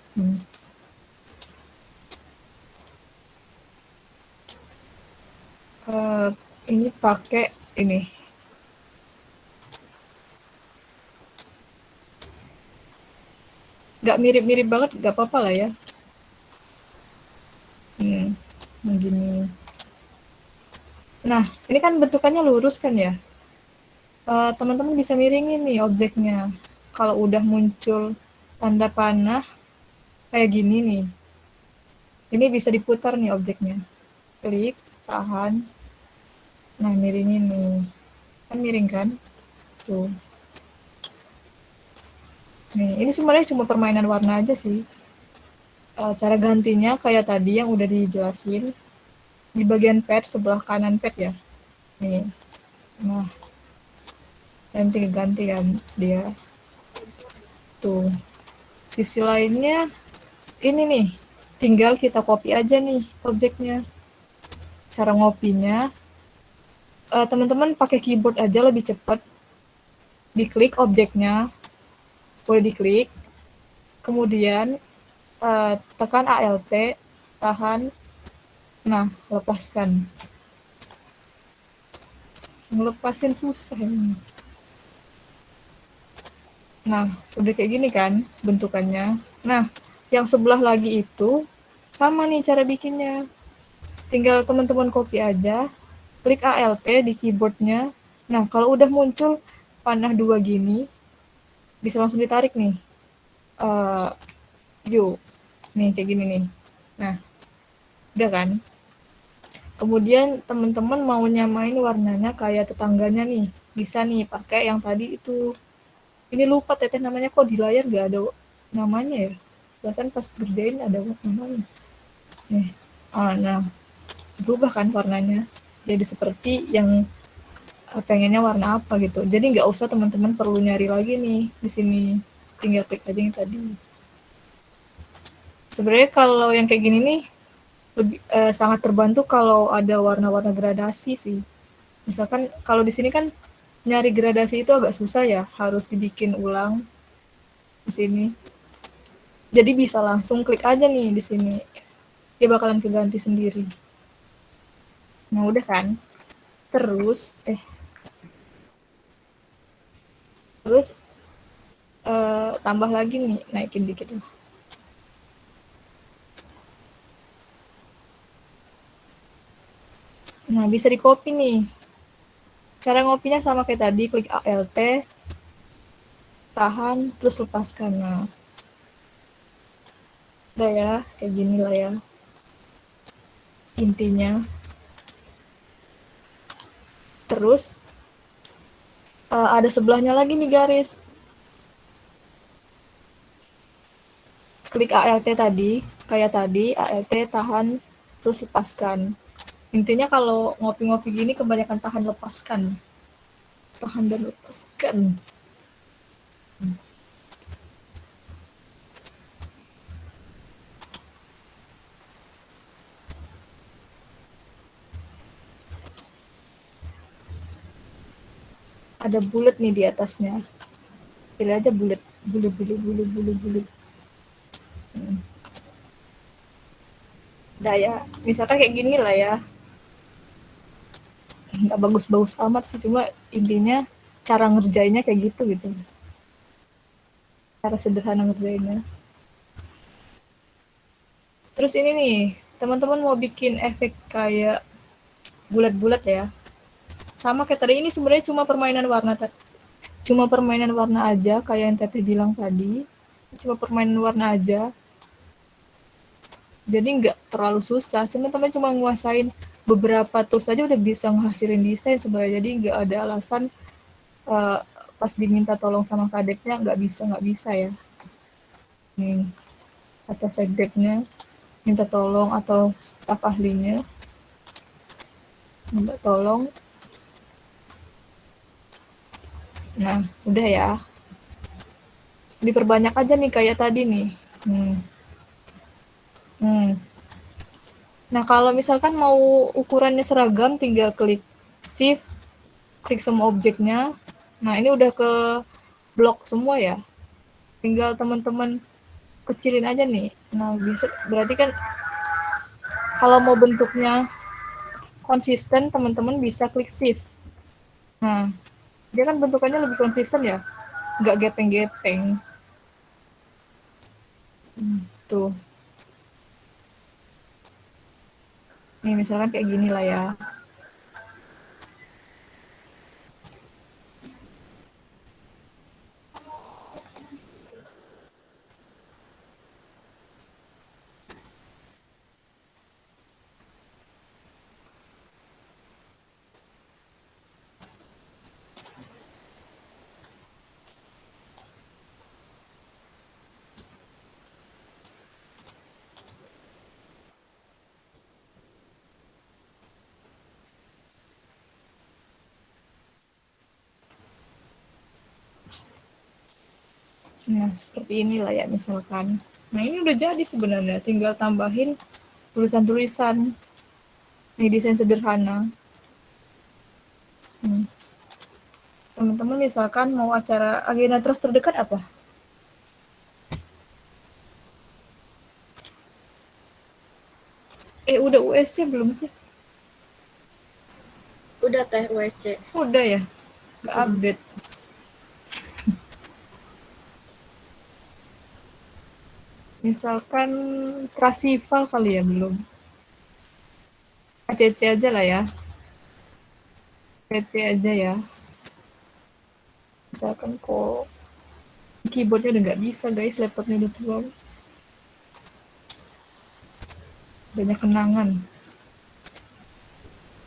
Ini pakai ini. Nggak mirip-mirip banget, nggak apa-apa lah ya. Begini. Nah, ini kan bentukannya lurus kan ya. Teman-teman bisa miringin nih objeknya. Kalau udah muncul tanda panah kayak gini nih. Ini bisa diputar nih objeknya. Klik, tahan. Nah, miringin nih. Kan miring kan? Tuh. Nih, ini sebenarnya cuma permainan warna aja sih. Cara gantinya kayak tadi yang udah dijelasin. Di bagian pad sebelah kanan pad ya. Nih. Nah, ganti kan dia. Tuh. Sisi lainnya ini nih. Tinggal kita copy aja nih objeknya. Cara ngopinya teman-teman pakai keyboard aja lebih cepat. Diklik objeknya, boleh diklik. Kemudian tekan Alt, tahan. Nah, lepaskan. Ngelepasin susah ini. Nah, udah kayak gini kan bentukannya. Nah, yang sebelah lagi itu sama nih cara bikinnya. Tinggal teman-teman copy aja, klik Alt di keyboardnya. Nah, kalau udah muncul panah dua gini, bisa langsung ditarik nih. Yuk, nih kayak gini nih. Nah, udah kan? Kemudian teman-teman mau nyamain warnanya kayak tetangganya nih. Bisa nih pakai yang tadi itu. Ini lupa Teteh namanya, kok di layar gak ada namanya ya? Perasaan pas kerjain ada namanya. Nih. Nah, berubah kan warnanya. Jadi seperti yang pengennya warna apa gitu. Jadi nggak usah teman-teman perlu nyari lagi nih di sini. Tinggal klik aja yang tadi. Sebenarnya kalau yang kayak gini nih lebih sangat terbantu kalau ada warna-warna gradasi sih. Misalkan kalau di sini kan nyari gradasi itu agak susah ya, harus dibikin ulang di sini. Jadi bisa langsung klik aja nih di sini. Dia bakalan keganti sendiri. Nah, udah kan? Terus tambah lagi nih, naikin dikit lah. Nah, bisa di copy nih. Cara ngopinya sama kayak tadi, klik Alt, tahan, terus lepaskan. Nah, udah ya, kayak gini lah ya. Intinya. Terus, ada sebelahnya lagi nih garis. Klik Alt tadi, kayak tadi, Alt tahan, terus lepaskan. Intinya kalau ngopi-ngopi gini kebanyakan tahan lepaskan. Tahan dan lepaskan. ada bulat nih di atasnya. Pilih aja bulat, bulat. Udah ya, misalkan kayak gini lah ya. Nggak bagus-bagus amat sih, cuma intinya cara ngerjainnya kayak gitu gitu. Cara sederhana ngerjainnya. Terus ini nih, teman-teman mau bikin efek kayak bulat-bulat ya. Sama kayak tadi, ini sebenarnya cuma permainan warna aja kayak yang Teteh bilang tadi. Cuma permainan warna aja. Jadi nggak terlalu susah, teman-teman cuma nguasain beberapa tools aja udah bisa ngehasilin desain sebenarnya. Jadi nggak ada alasan pas diminta tolong sama kadeknya nggak bisa ya. Nih, atau sekdeknya minta tolong atau staf ahlinya minta tolong. Nah, udah ya. Diperbanyak aja nih kayak tadi nih. Nah, kalau misalkan mau ukurannya seragam, tinggal klik shift, klik semua objeknya. Nah, ini udah ke blok semua ya. Tinggal teman-teman kecilin aja nih. Nah, bisa berarti kan kalau mau bentuknya konsisten, teman-teman bisa klik shift. Nah, dia kan bentukannya lebih konsisten ya, nggak gepeng-gepeng. Tuh. Nih, misalkan kayak gini lah ya. Nah, seperti inilah ya misalkan. Nah, ini udah jadi sebenarnya, tinggal tambahin tulisan-tulisan. Ini desain sederhana. Teman-teman misalkan mau acara agenda terus terdekat apa? Udah USC belum sih? Udah Teh USC. Udah ya? Nggak update. Misalkan Trasival kali ya belum. ACC aja lah ya. PC aja ya. Misalkan kok keyboardnya udah nggak bisa guys, laptopnya udah tua. Banyak kenangan.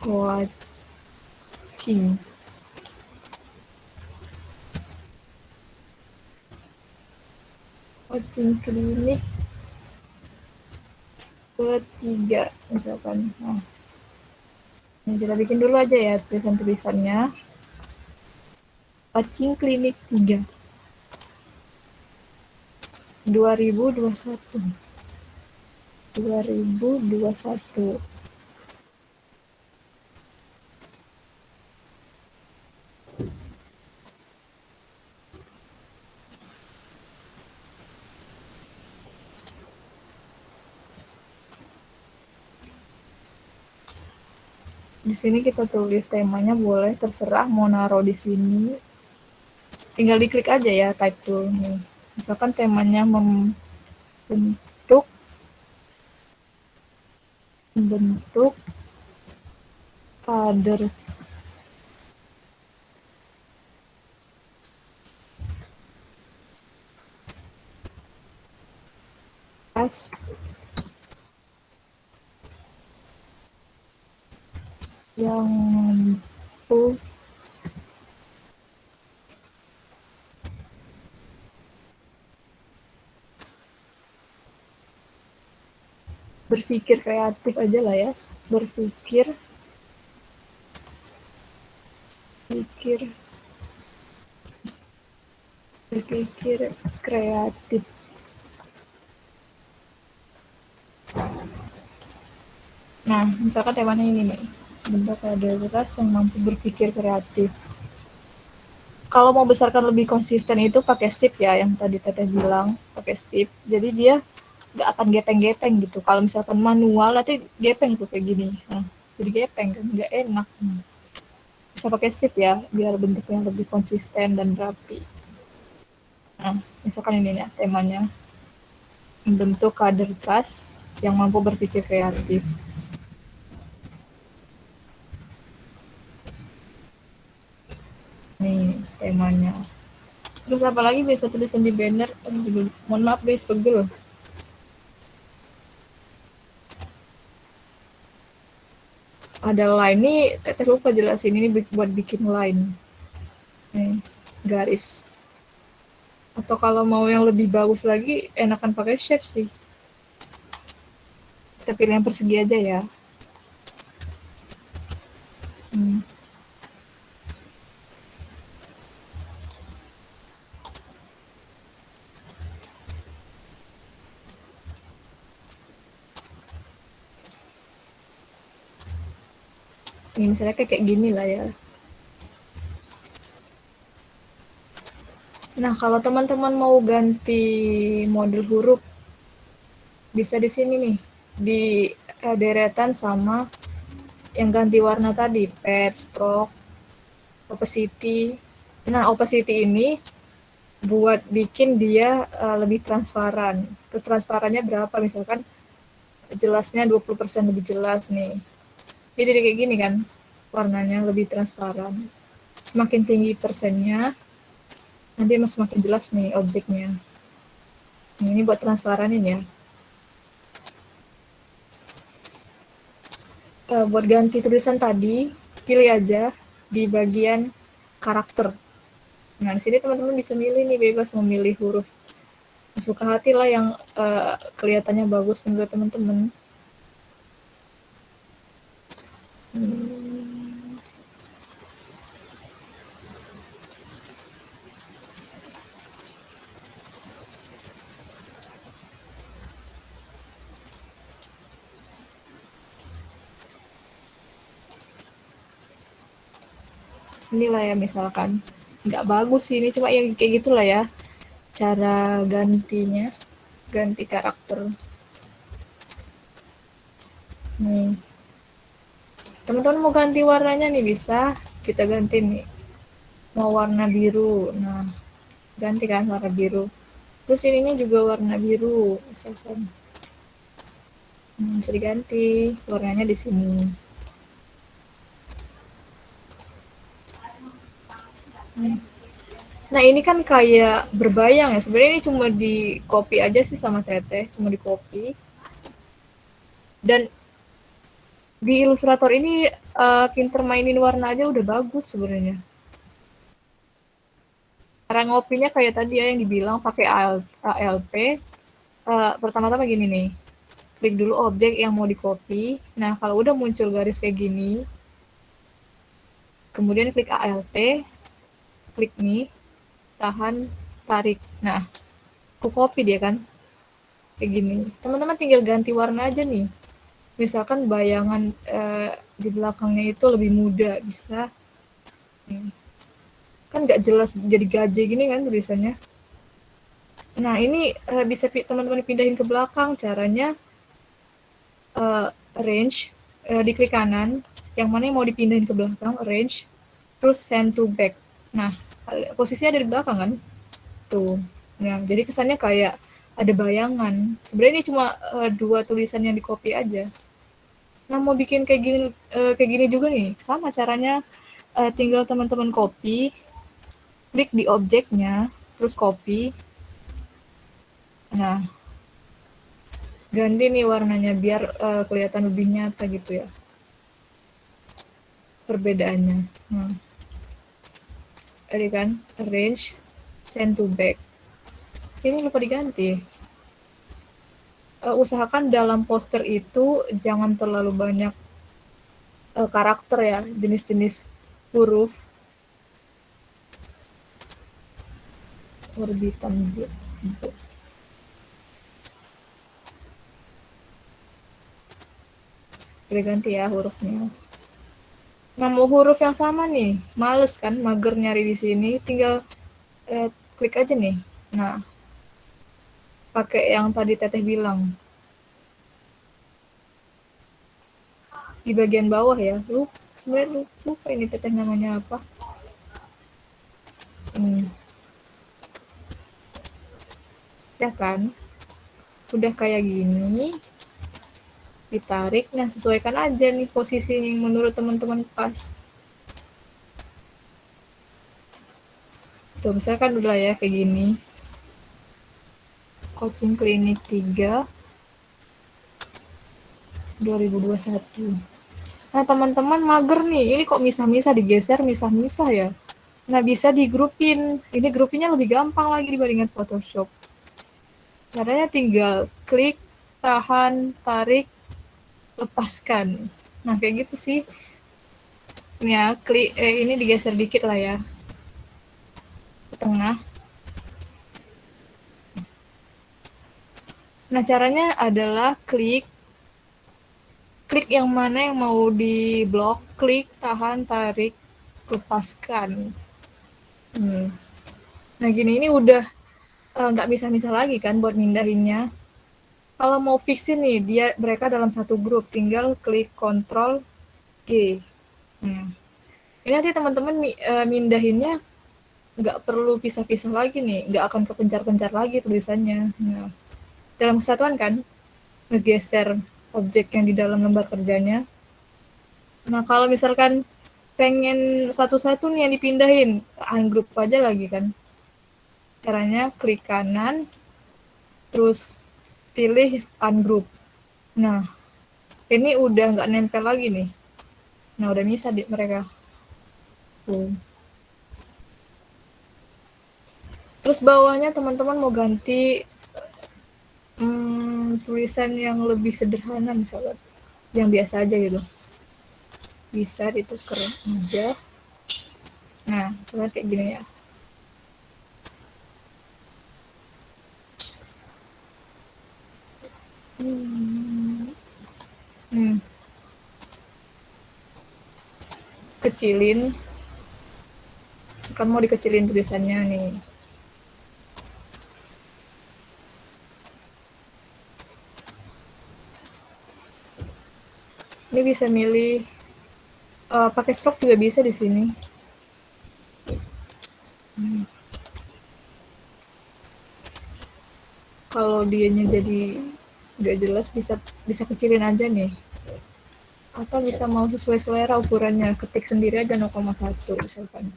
Coaching. Coaching klinik ketiga misalkan. Nah, ini kita bikin dulu aja ya tulisan-tulisannya. Coaching klinik 3 2021. Di sini kita tulis temanya, boleh terserah mau naruh di sini. Tinggal diklik aja ya type tool nih. Misalkan temanya membentuk kader as yang mampu berpikir kreatif aja lah ya, berpikir kreatif. Nah, misalkan temanya ini nih, bentuk kreativitas yang mampu berpikir kreatif. Kalau mau besarkan lebih konsisten itu pakai strip ya, yang tadi Teteh bilang, pakai strip. Jadi dia nggak akan gepeng-gepeng gitu. Kalau misalkan manual nanti gepeng tuh kayak gini. Nah, jadi gepeng kan, nggak enak. Bisa pakai strip ya, biar bentuknya lebih konsisten dan rapi. Nah, misalkan ini ya temanya, membentuk kader trust yang mampu berpikir kreatif. Nih temanya. Terus apalagi bisa tulisan di banner. Mohon maaf guys, pegel. Ada line nih, Teteh lupa jelasin ini buat bikin line. Nih, garis. Atau kalau mau yang lebih bagus lagi, enakan pakai shape sih. Kita pilih yang persegi aja ya. Hmm. Ini misalnya kayak gini lah ya. Nah, kalau teman-teman mau ganti model huruf, bisa di sini nih, di deretan sama yang ganti warna tadi, pad, stroke, opacity. Nah, opacity ini buat bikin dia lebih transparan. Terus transparannya berapa? Misalkan jelasnya 20% lebih jelas nih. Jadi kayak gini kan, warnanya lebih transparan. Semakin tinggi persennya, nanti semakin jelas nih objeknya. Nah, ini buat transparanin ya. Buat ganti tulisan tadi, pilih aja di bagian karakter. Nah, di sini teman-teman bisa milih nih, bebas memilih huruf suka hati lah yang kelihatannya bagus menurut teman-teman. Inilah ya misalkan nggak bagus sih ini, cuma yang kayak gitulah ya cara gantinya, ganti karakter. Nih, teman-teman mau ganti warnanya nih, bisa kita ganti nih, mau warna biru. Nah, ganti kan warna biru. Terus ininya juga warna biru misalkan. Bisa diganti warnanya di sini. Nah, ini kan kayak berbayang ya. Sebenarnya ini cuma di copy aja sih sama Teteh, cuma di copy. Dan di Illustrator ini pinter mainin warna aja udah bagus sebenarnya. Cara ngopinya kayak tadi ya yang dibilang pakai ALP. Pertama-tama gini nih. Klik dulu objek yang mau di copy. Nah, kalau udah muncul garis kayak gini, kemudian klik ALT, klik nih, tahan, tarik. Nah, aku copy dia kan. Kayak gini. Teman-teman tinggal ganti warna aja nih. Misalkan bayangan di belakangnya itu lebih muda, bisa. Kan nggak jelas jadi gajah gini kan tulisannya. Nah, ini bisa teman-teman pindahin ke belakang. Caranya arrange, diklik kanan, yang mana yang mau dipindahin ke belakang, arrange, terus send to back. Nah, posisinya ada di belakang kan? Tuh. Nah, jadi kesannya kayak ada bayangan. Sebenarnya ini cuma dua tulisan yang di copy aja. Nah, mau bikin kayak gini juga nih. Sama caranya, tinggal teman-teman copy, klik di objeknya, terus copy. Nah, ganti nih warnanya biar kelihatan lebih nyata gitu ya perbedaannya. Nah, tadi kan arrange, send to back. Ini lupa diganti. Usahakan dalam poster itu jangan terlalu banyak karakter ya, jenis-jenis huruf. Orbitan boleh ganti ya hurufnya. Nemu huruf yang sama nih, males kan, mager nyari di sini, tinggal klik aja nih. Nah, pakai yang tadi Teteh bilang. Di bagian bawah ya, sebenarnya lupa ini Teteh namanya apa. Ya kan, udah kayak gini, ditarik, nah sesuaikan aja nih posisi yang menurut teman-teman pas. Tuh, misalkan udah ya kayak gini. Coaching Klinik 3 2021. Nah, teman-teman mager nih. Ini kok misah-misah digeser, misah-misah ya. Nah, bisa digrupin. Ini grupinnya lebih gampang lagi dibandingkan Photoshop. Caranya tinggal klik, tahan, tarik, lepaskan. Nah, kayak gitu sih. Ini ya, klik ini digeser dikit lah ya. Ke tengah. Nah, caranya adalah klik yang mana yang mau di blok, klik, tahan, tarik, lepaskan. Nah gini ini udah nggak bisa-bisa lagi kan buat mindahinnya. Kalau mau fixin nih mereka dalam satu grup, tinggal klik Ctrl G. Ini nanti teman-teman mindahinnya nggak perlu pisah-pisah lagi nih, nggak akan kepencar-pencar lagi tulisannya. Nah, dalam kesatuan kan, ngegeser objek yang di dalam lembar kerjanya. Nah kalau misalkan pengen satu-satu nih yang dipindahin, ungroup aja lagi kan. Caranya klik kanan, terus pilih ungroup. Nah, ini udah nggak nempel lagi nih. Nah, udah bisa mereka. Terus bawahnya teman-teman mau ganti tulisan yang lebih sederhana misalnya. Yang biasa aja gitu. Bisa ditukar aja. Nah, misalnya kayak gini ya. Kecilin. Sekarang mau dikecilin tulisannya nih. Ini bisa milih pakai stroke juga bisa di sini. Kalau dianya jadi nggak jelas bisa kecilin aja nih. Atau bisa mau sesuai selera ukurannya, ketik sendiri aja 0,1 misalkan.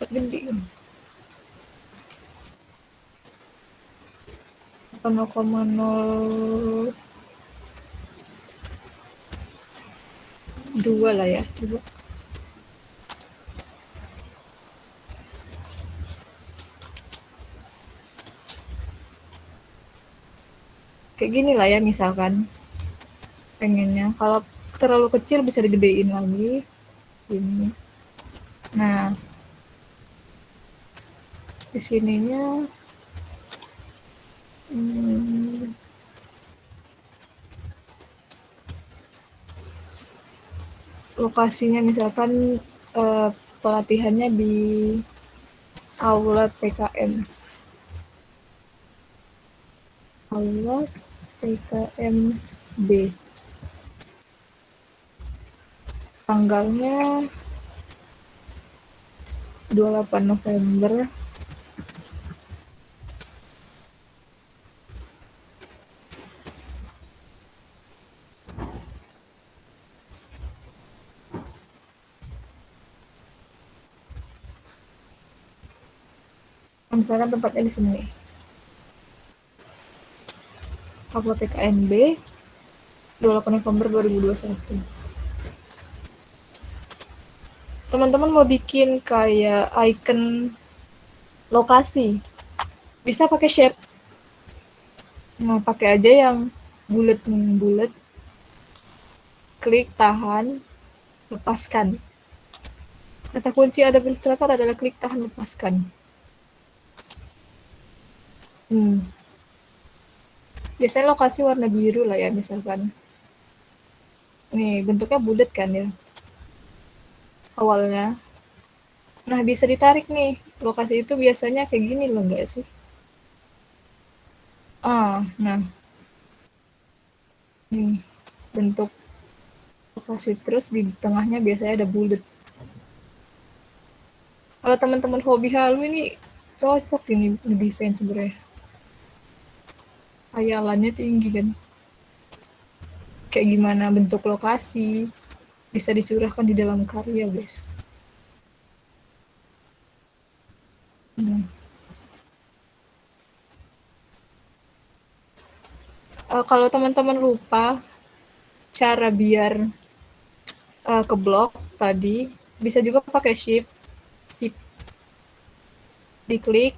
Gede. 0,02 lah ya, coba. Kayak gini lah ya misalkan pengennya. Kalau terlalu kecil bisa digedein lagi. Ini. Nah, di sininya lokasinya misalkan pelatihannya di Aula PKM. Aula PKM B. Tanggalnya 28 November. Misalkan tempatnya di sini. Aula PKM B 28 November 2021. Teman-teman mau bikin kayak icon lokasi, bisa pakai shape. Nah, pakai aja yang bulat nih, bulat. Klik, tahan, lepaskan. Kata kunci Adobe Illustrator adalah klik, tahan, lepaskan. Hmm. Biasanya lokasi warna biru lah ya, misalkan. Nih, bentuknya bulat kan ya, awalnya. Nah, bisa ditarik nih. Lokasi itu biasanya kayak gini loh, enggak sih? Nah, nih, bentuk lokasi. Terus di tengahnya biasanya ada bulat. Kalau teman-teman hobi halu ini cocok ini ngedesain sebenarnya. Hayalannya tinggi kan. Kayak gimana bentuk lokasi, bisa dicurahkan di dalam karya, guys. Hmm. Kalau teman-teman lupa cara biar ke blok tadi, bisa juga pakai shift, shift diklik,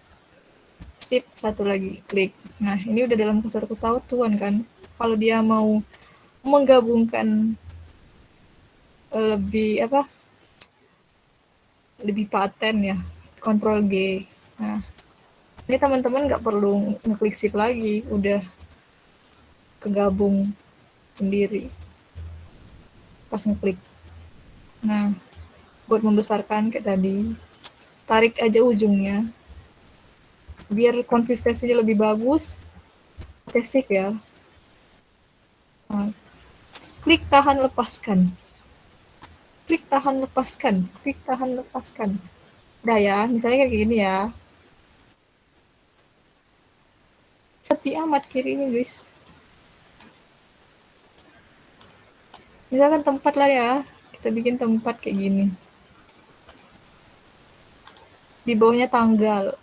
shift satu lagi klik. Nah, ini udah dalam satu kesatuan kan. Kalau dia mau menggabungkan lebih apa? Lebih paten ya, Ctrl G. Nah, ini teman-teman nggak perlu ngeklik shift lagi, udah kegabung sendiri pas ngeklik. Nah, buat membesarkan kayak tadi, tarik aja ujungnya biar konsistensinya lebih bagus. Pakai shift ya. Nah, klik tahan lepaskan, klik tahan lepaskan, klik tahan lepaskan. Udah ya, misalnya kayak gini ya. Sepi amat kirinya guys. Misalkan tempat lah ya, kita bikin tempat kayak gini. Di bawahnya tanggal.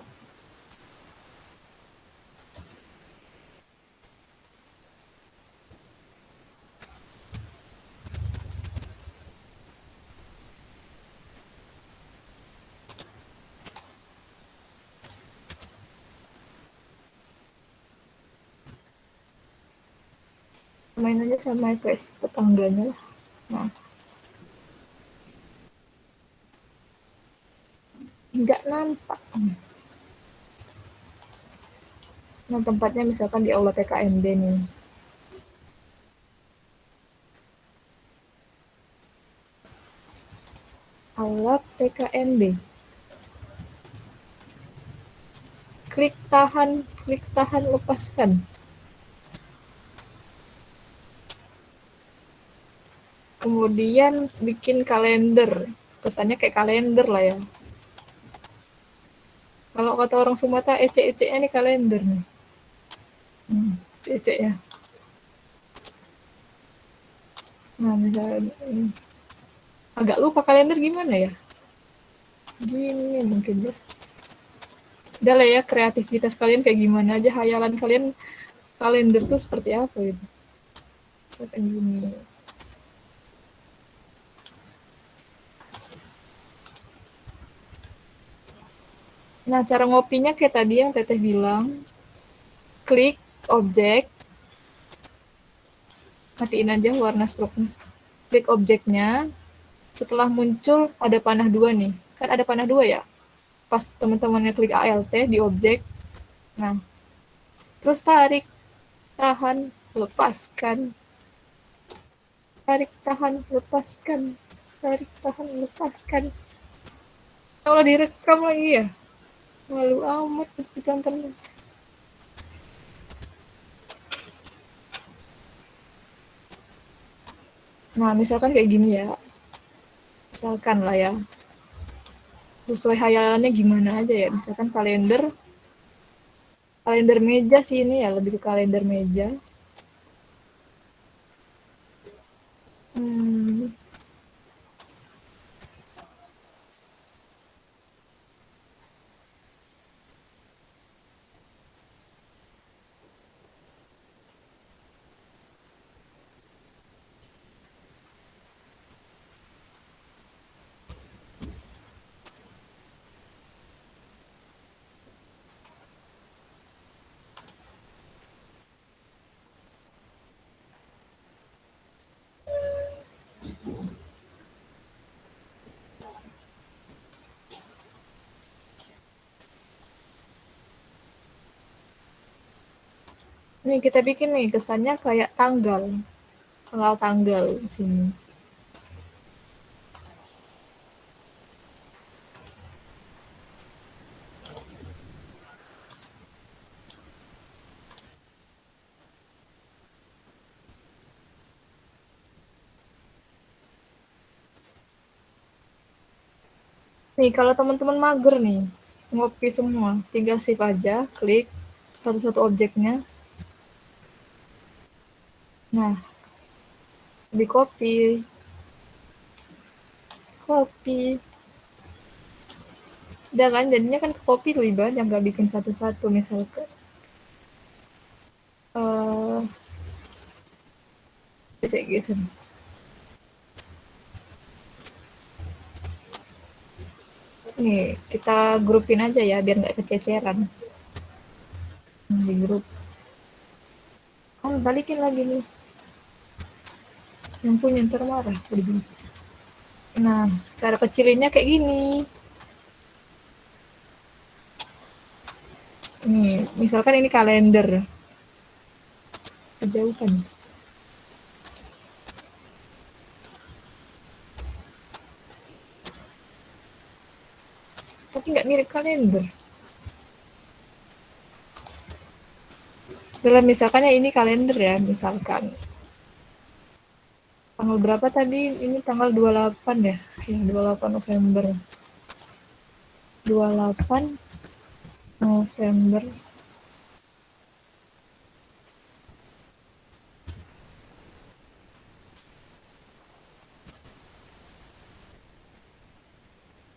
Main aja sama EPS tetangganya lah. Nah, nggak nampak. Nah, tempatnya misalkan di Aula PKMB nih. Aula PKMB. Klik tahan, lepaskan. Kemudian bikin kalender. Kesannya kayak kalender lah ya. Kalau kata orang Sumatera, ecek-eceknya nih kalender nih. Ecek ya. Nah, misalnya agak lupa kalender gimana ya? Gini mungkin ya. Udah lah ya, kreativitas kalian kayak gimana aja, hayalan kalian kalender tuh seperti apa gitu. Misalkan gini. Nah, cara ngopinya kayak tadi yang Teteh bilang. Klik objek, matiin aja warna stroke-nya. Klik objeknya, setelah muncul ada panah dua nih. Kan ada panah dua ya? Pas teman-temannya klik ALT di objek. Nah, terus tarik, tahan, lepaskan. Tarik, tahan, lepaskan. Tarik, tahan, lepaskan. Kalau direkam lagi ya, malu amat pasti tonton. Nah, misalkan kayak gini ya. Misalkan lah ya. Sesuai hayalannya gimana aja ya. Misalkan kalender meja sih ini ya, lebih ke kalender meja. Hmm, Nih kita bikin nih kesannya kayak tanggal di sini. Nih kalau teman-teman mager nih, ngopi semua, tinggal save aja, klik satu-satu objeknya. Nah, di copy. Udah kan, jadinya kan copy lebih banyak, nggak bikin satu-satu misalkan. Geser-geser. Nih, kita grupin aja ya, biar nggak kececeran. Di grup. Balikin lagi nih. Yang punya ntar marah. Nah, cara kecilinnya kayak gini. Nih, misalkan ini kalender. Kejauhan. Tapi nggak mirip kalender. Dalam misalkannya ini kalender ya, misalkan. Tanggal berapa tadi? Ini tanggal 28 ya? Ya, 28 November. 28 November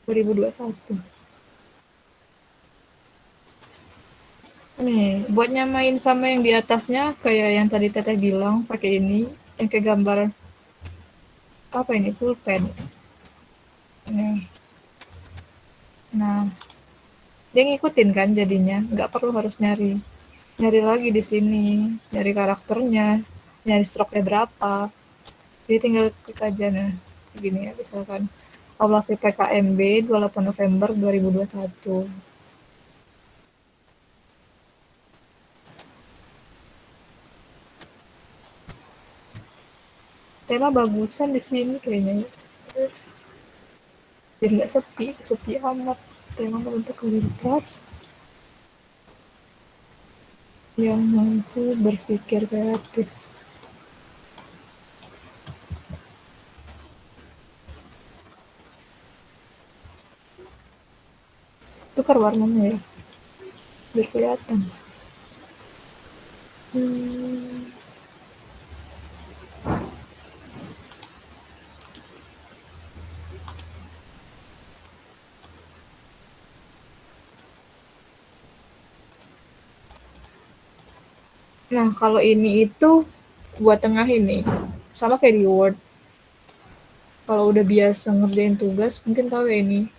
2021. Nih, buat nyamain sama yang di atasnya, kayak yang tadi Teteh bilang, pakai ini, yang kayak gambar, apa ini, pulpen. Nih. Nah, dia ngikutin kan jadinya, nggak perlu harus nyari lagi di sini, nyari karakternya, nyari stroke-nya berapa. Jadi tinggal klik aja, nah, gini ya, misalkan Allah PPKMB 28 November 2021. Tema bagusan di sini kayaknya ya. Biar nggak sepi amat. Tema untuk lintas yang mampu berpikir kreatif. Tukar warnanya ya, biar kelihatan. Nah, kalau ini itu buat tengah ini, sama kayak di Word. Kalau udah biasa ngerjain tugas, mungkin tahu ya ini.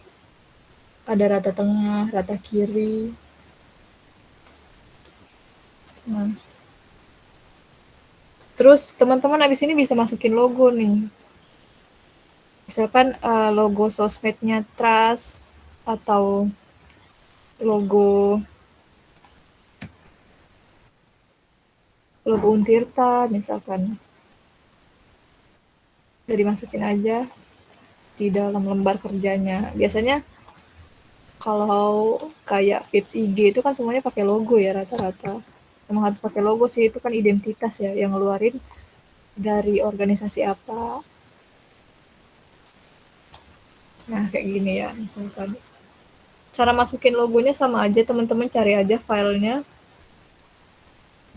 Ada rata tengah, rata kiri. Nah, terus teman-teman abis ini bisa masukin logo nih. Misalkan logo sosmednya Trust, atau logo Untirta misalkan. Jadi masukin aja di dalam lembar kerjanya. Biasanya kalau kayak feeds IG itu kan semuanya pakai logo ya rata-rata. Emang harus pakai logo sih, itu kan identitas ya yang ngeluarin dari organisasi apa. Nah, kayak gini ya misalkan. Cara masukin logonya sama aja, teman-teman cari aja filenya.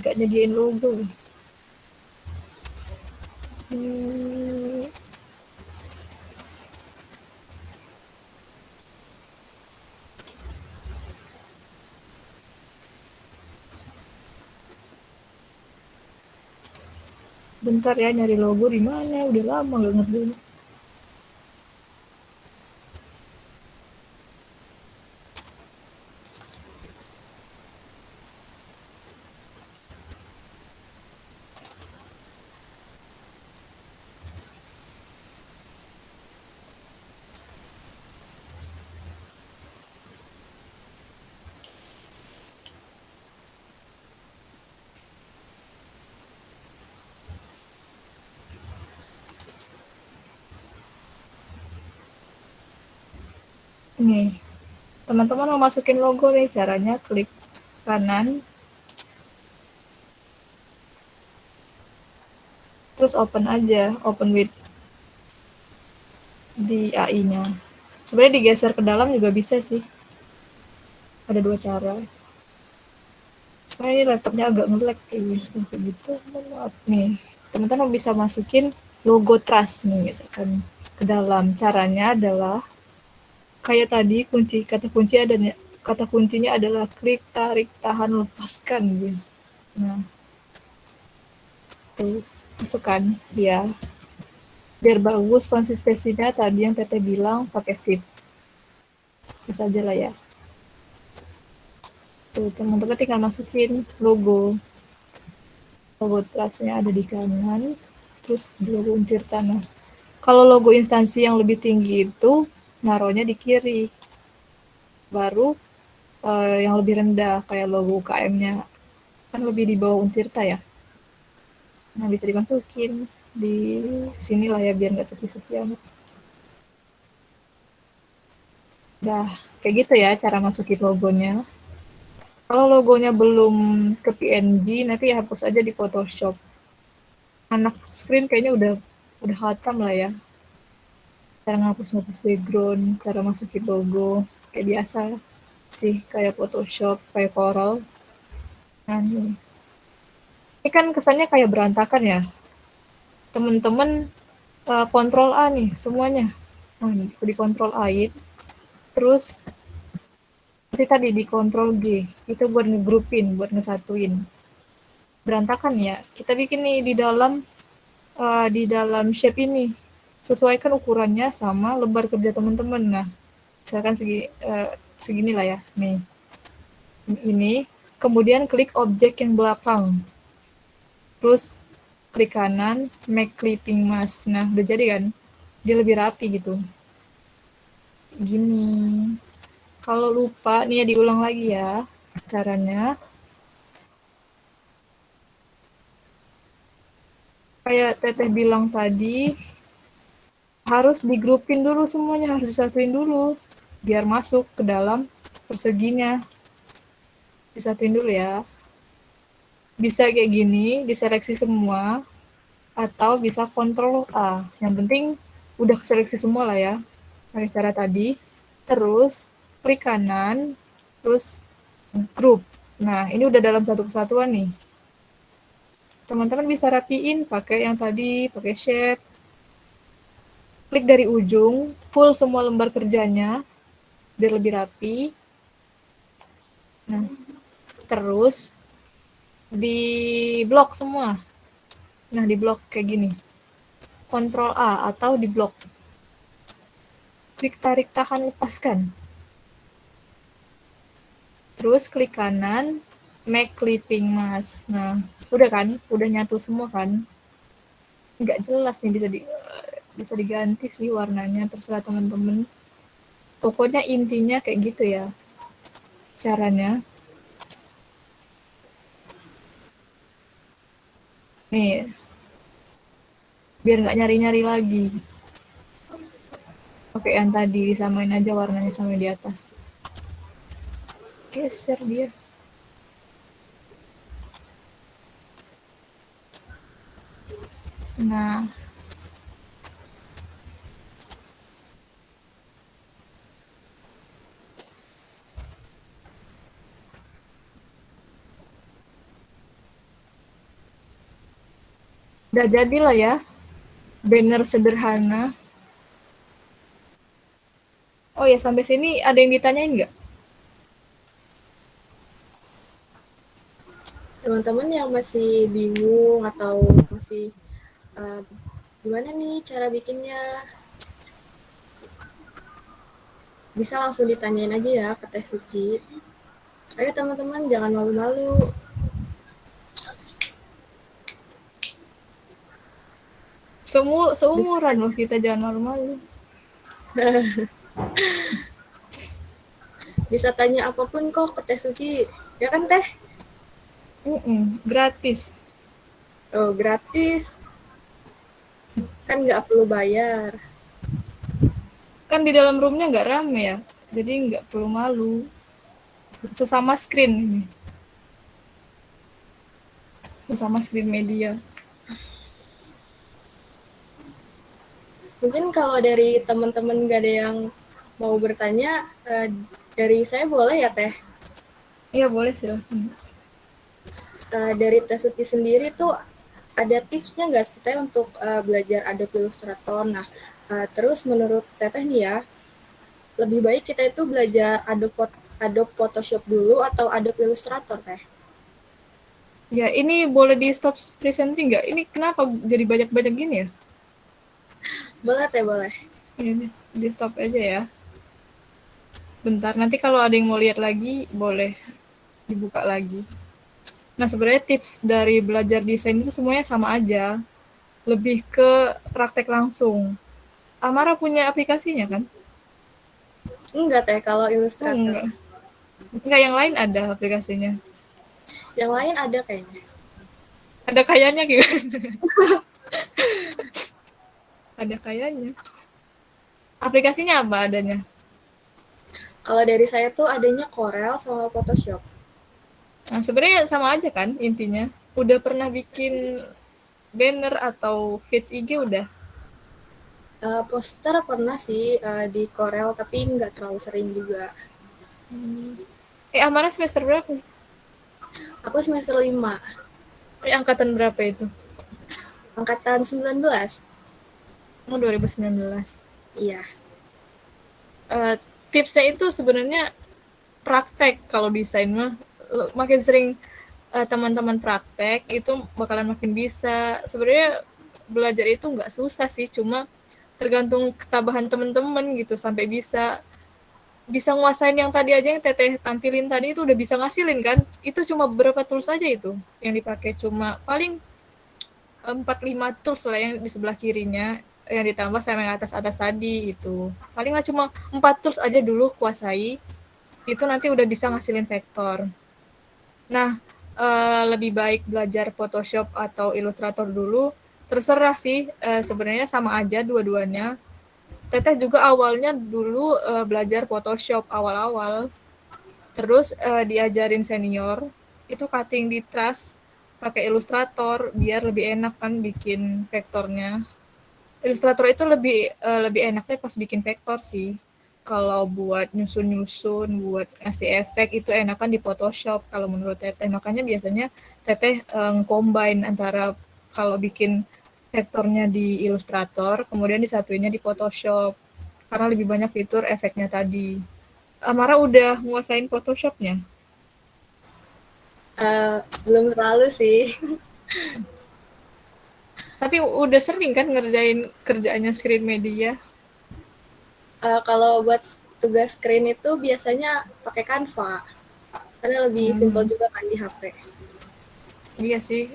Nggak nyediain logo. Bentar ya, nyari logo di mana? Udah lama nggak ngerjain. Nih, teman-teman mau masukin logo nih, caranya klik kanan, terus open aja, open with di AI-nya. Sebenarnya digeser ke dalam juga bisa sih. Ada 2 cara. Cuma ini laptopnya agak nge-lag kayak gitu. Maaf nih. Teman-teman bisa masukin logo trust nih misalkan ke dalam. Caranya adalah kayak tadi kata kuncinya adalah klik, tarik, tahan, lepaskan, guys. Nah, tuh masukkan dia. Biar bagus konsistensinya tadi yang Teteh bilang pakai shift. Terus aja lah ya. Tuh, teman-teman tinggal masukin logo trustnya ada di kanan, terus logo Untir Tanah. Kalau logo instansi yang lebih tinggi itu naruhnya di kiri, baru yang lebih rendah kayak logo UKM-nya kan lebih di bawah Untirta ya. Nah, bisa dimasukin di sini lah ya biar nggak sepi-sepi amat. Dah, kayak gitu ya cara masukin logonya. Kalau logonya belum ke PNG, nanti ya hapus aja di Photoshop. Anak screen kayaknya udah hatam lah ya. Cara ngapus-ngapus background, cara masukin logo, kayak biasa sih, kayak Photoshop, kayak Corel. Nah, ini kan kesannya kayak berantakan ya. Temen-temen kontrol A nih semuanya. Nah, di kontrol A, terus nanti tadi di kontrol G, itu buat ngegrupin, buat ngesatuin. Berantakan ya, kita bikin nih di dalam shape ini. Sesuaikan ukurannya sama lembar kerja teman-teman. Nah, misalkan segini lah ya, nih. Ini, kemudian klik objek yang belakang. Terus klik kanan, make clipping mask. Nah, udah jadi kan? Dia lebih rapi gitu. Gini. Kalau lupa, nih ya diulang lagi ya caranya. Kayak Teteh bilang tadi, harus digrupin dulu semuanya, harus disatuin dulu. Biar masuk ke dalam perseginya. Disatuin dulu ya. Bisa kayak gini, diseleksi semua, atau bisa Ctrl A. Yang penting udah seleksi semua lah ya, pakai cara tadi. Terus klik kanan, terus group. Nah, ini udah dalam satu kesatuan nih. Teman-teman bisa rapiin pakai yang tadi, pakai shape. Klik dari ujung, full semua lembar kerjanya, biar lebih rapi. Nah, terus di blok semua. Nah, di blok kayak gini. Ctrl A atau di blok. Klik tarik, tahan, lepaskan. Terus klik kanan, make clipping mask. Nah, udah kan? Udah nyatu semua kan? Nggak jelas nih, bisa diganti sih warnanya, terserah teman-teman. Pokoknya intinya kayak gitu ya caranya. Nih, biar nggak nyari-nyari lagi. Oke, yang tadi disamain aja warnanya sama di atas. Geser dia. Nah, udah jadilah ya banner sederhana. Oh ya, sampai sini ada yang ditanyain nggak? Teman-teman yang masih bingung atau masih gimana nih cara bikinnya, bisa langsung ditanyain aja ya ke Teh Suci. Ayo teman-teman, jangan malu-malu. Seumuran loh kita, jangan malu-malu. Bisa tanya apapun kok ke Teh Suci. Ya kan Teh? Gratis. Oh, gratis. Kan nggak perlu bayar. Kan di dalam roomnya nggak rame ya. Jadi nggak perlu malu. Sesama screen ini. Sesama screen media. Mungkin kalau dari teman-teman nggak ada yang mau bertanya, dari saya boleh ya Teh? Iya boleh silahkan. Dari Teh Suci sendiri tuh ada tipsnya nggak sih Teh untuk belajar Adobe Illustrator? Nah, terus menurut Teteh nih ya, lebih baik kita itu belajar Adobe Photoshop dulu atau Adobe Illustrator Teh? Ya ini boleh di stop presenting nggak? Ini kenapa jadi banyak-banyak gini ya? Boleh Teh, boleh. Ini di stop aja ya. Bentar, nanti kalau ada yang mau lihat lagi, boleh dibuka lagi. Nah, sebenarnya tips dari belajar desain itu semuanya sama aja. Lebih ke praktek langsung. Amara punya aplikasinya kan? Enggak Teh, kalau Oh, Illustrator. enggak. Enggak, yang lain ada aplikasinya. Yang lain ada kayaknya. Ada kayaknya gitu. Ada kayaknya. Aplikasinya apa adanya? Kalau dari saya tuh adanya Corel sama Photoshop. Nah, sebenarnya sama aja kan intinya. Udah pernah bikin banner atau feeds IG udah? Poster pernah sih di Corel, tapi nggak terlalu sering juga. Amara semester berapa? Aku semester 5, Angkatan berapa itu? angkatan 19. Oh, 2019. Iya. Eh, tipsnya itu sebenarnya praktek kalau desain mah. Makin sering teman-teman praktek itu bakalan makin bisa. Sebenarnya belajar itu nggak susah sih, cuma tergantung ketabahan teman-teman gitu sampai bisa bisa nguasain yang tadi aja yang Teteh tampilin tadi itu udah bisa ngasilin kan. Itu cuma beberapa tools aja itu yang dipakai, cuma paling 4-5 tools lah yang di sebelah kirinya, yang ditambah sama yang atas-atas tadi itu. Paling lah cuma 4 tools aja dulu kuasai, itu nanti udah bisa ngasilin vektor. Nah, lebih baik belajar Photoshop atau Illustrator dulu, terserah sih, sebenarnya sama aja dua-duanya. Teteh juga awalnya dulu belajar Photoshop awal-awal, terus diajarin senior, itu cutting di Trust pakai Illustrator biar lebih enak kan bikin vektornya. Illustrator itu lebih enaknya pas bikin vektor sih. Kalau buat nyusun-nyusun, buat ngasih efek itu enakan di Photoshop kalau menurut Teteh. Makanya biasanya Teteh combine antara kalau bikin vektornya di Illustrator, kemudian disatuinnya di Photoshop. Karena lebih banyak fitur efeknya tadi. Amara udah nguasain Photoshopnya? Belum terlalu sih. Tapi udah sering kan ngerjain kerjaannya screen media? Kalau buat tugas screen itu biasanya pakai Canva, karena lebih simpel juga kan di HP. Iya sih.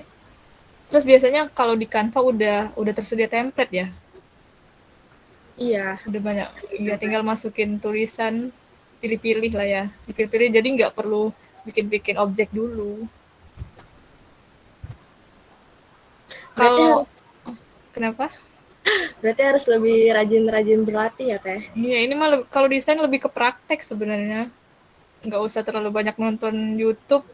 Terus biasanya kalau di Canva udah tersedia template ya? Iya. Udah banyak. Ya tinggal masukin tulisan, pilih-pilih lah ya. Dipilih-pilih jadi nggak perlu bikin-bikin objek dulu. Berarti Kalau harus kenapa? berarti harus lebih rajin-rajin berlatih ya Teh. Iya, ini mah kalau desain lebih ke praktek sebenarnya. Nggak usah terlalu banyak nonton YouTube,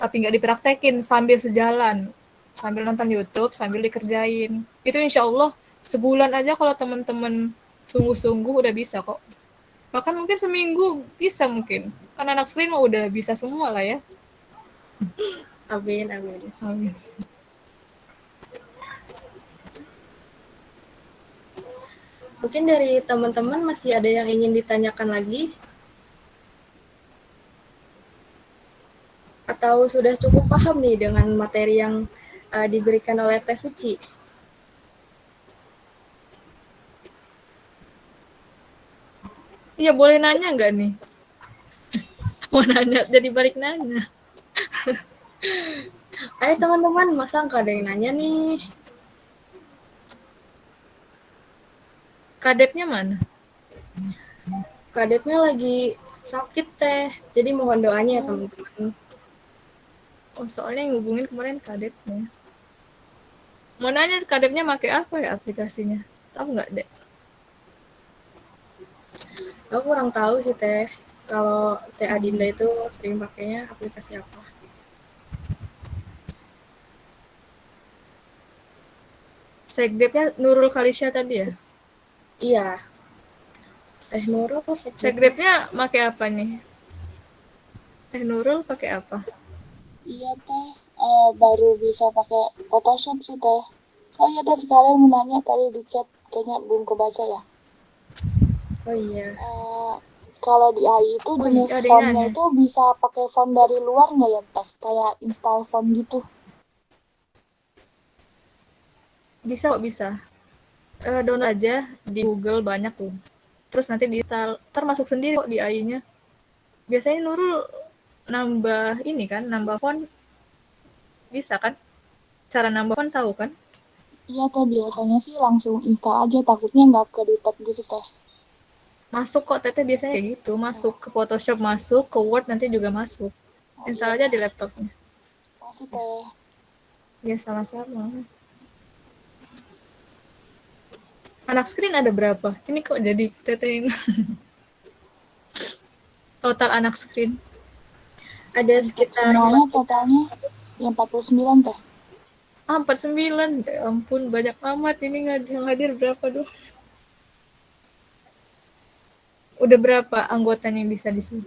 tapi nggak dipraktekin sambil sejalan. Sambil nonton YouTube, sambil dikerjain. Itu insya Allah sebulan aja kalau teman-teman sungguh-sungguh udah bisa kok. Bahkan mungkin seminggu bisa mungkin. Kan anak screen mah udah bisa semua lah ya. Amin, amin. Amin. Mungkin dari teman-teman masih ada yang ingin ditanyakan lagi? Atau sudah cukup paham nih dengan materi yang diberikan oleh Teh Suci? Iya boleh nanya nggak nih? Mau nanya jadi balik nanya. Ayo teman-teman, masa nggak ada yang nanya nih? Kadepnya mana? Kadepnya lagi sakit Teh, jadi mohon doanya ya teman-teman. Oh soalnya yang hubungin kemarin kadepnya. Mau nanya kadepnya pakai apa ya aplikasinya? Tahu nggak dek? Aku kurang tahu sih Teh. Kalau Teh Adinda itu sering pakainya aplikasi apa? Sekdepnya Nurul Kalisya tadi ya? Iya, Teh Nurul sekdepnya. Sekdepnya pakai apa nih? Teh Nurul pakai apa? Iya teh, baru bisa pakai Photoshop sih teh. Soalnya teh sekalian mau nanya tadi di chat, kayaknya belum kebaca ya. Oh iya. Eh, Kalau di AI itu Oh jenis iya, ada yang fontnya nanya. itu bisa pakai font dari luar nggak ya teh? Kayak install font gitu. Bisa kok, bisa. Download aja di Google banyak tuh. Terus nanti termasuk sendiri kok di AI-nya. Biasanya Nurul nambah ini kan, nambah font bisa kan? Cara nambah font tahu kan? Iya teh, biasanya sih langsung install aja, takutnya nggak ke detect gitu teh. Masuk kok, Teteh biasanya kayak gitu. Masuk ke Photoshop, masuk ke Word, nanti juga masuk. Oh iya Install aja teh, di laptopnya. makasih teh. Ya, sama-sama. Anak screen ada berapa? Ini kok jadi Teteh total anak screen. Ada Untuk sekitar semuanya totalnya yang 49 teh. 49. Ya ampun, banyak amat. Ini yang hadir berapa dong? Udah berapa anggotanya yang bisa di sini?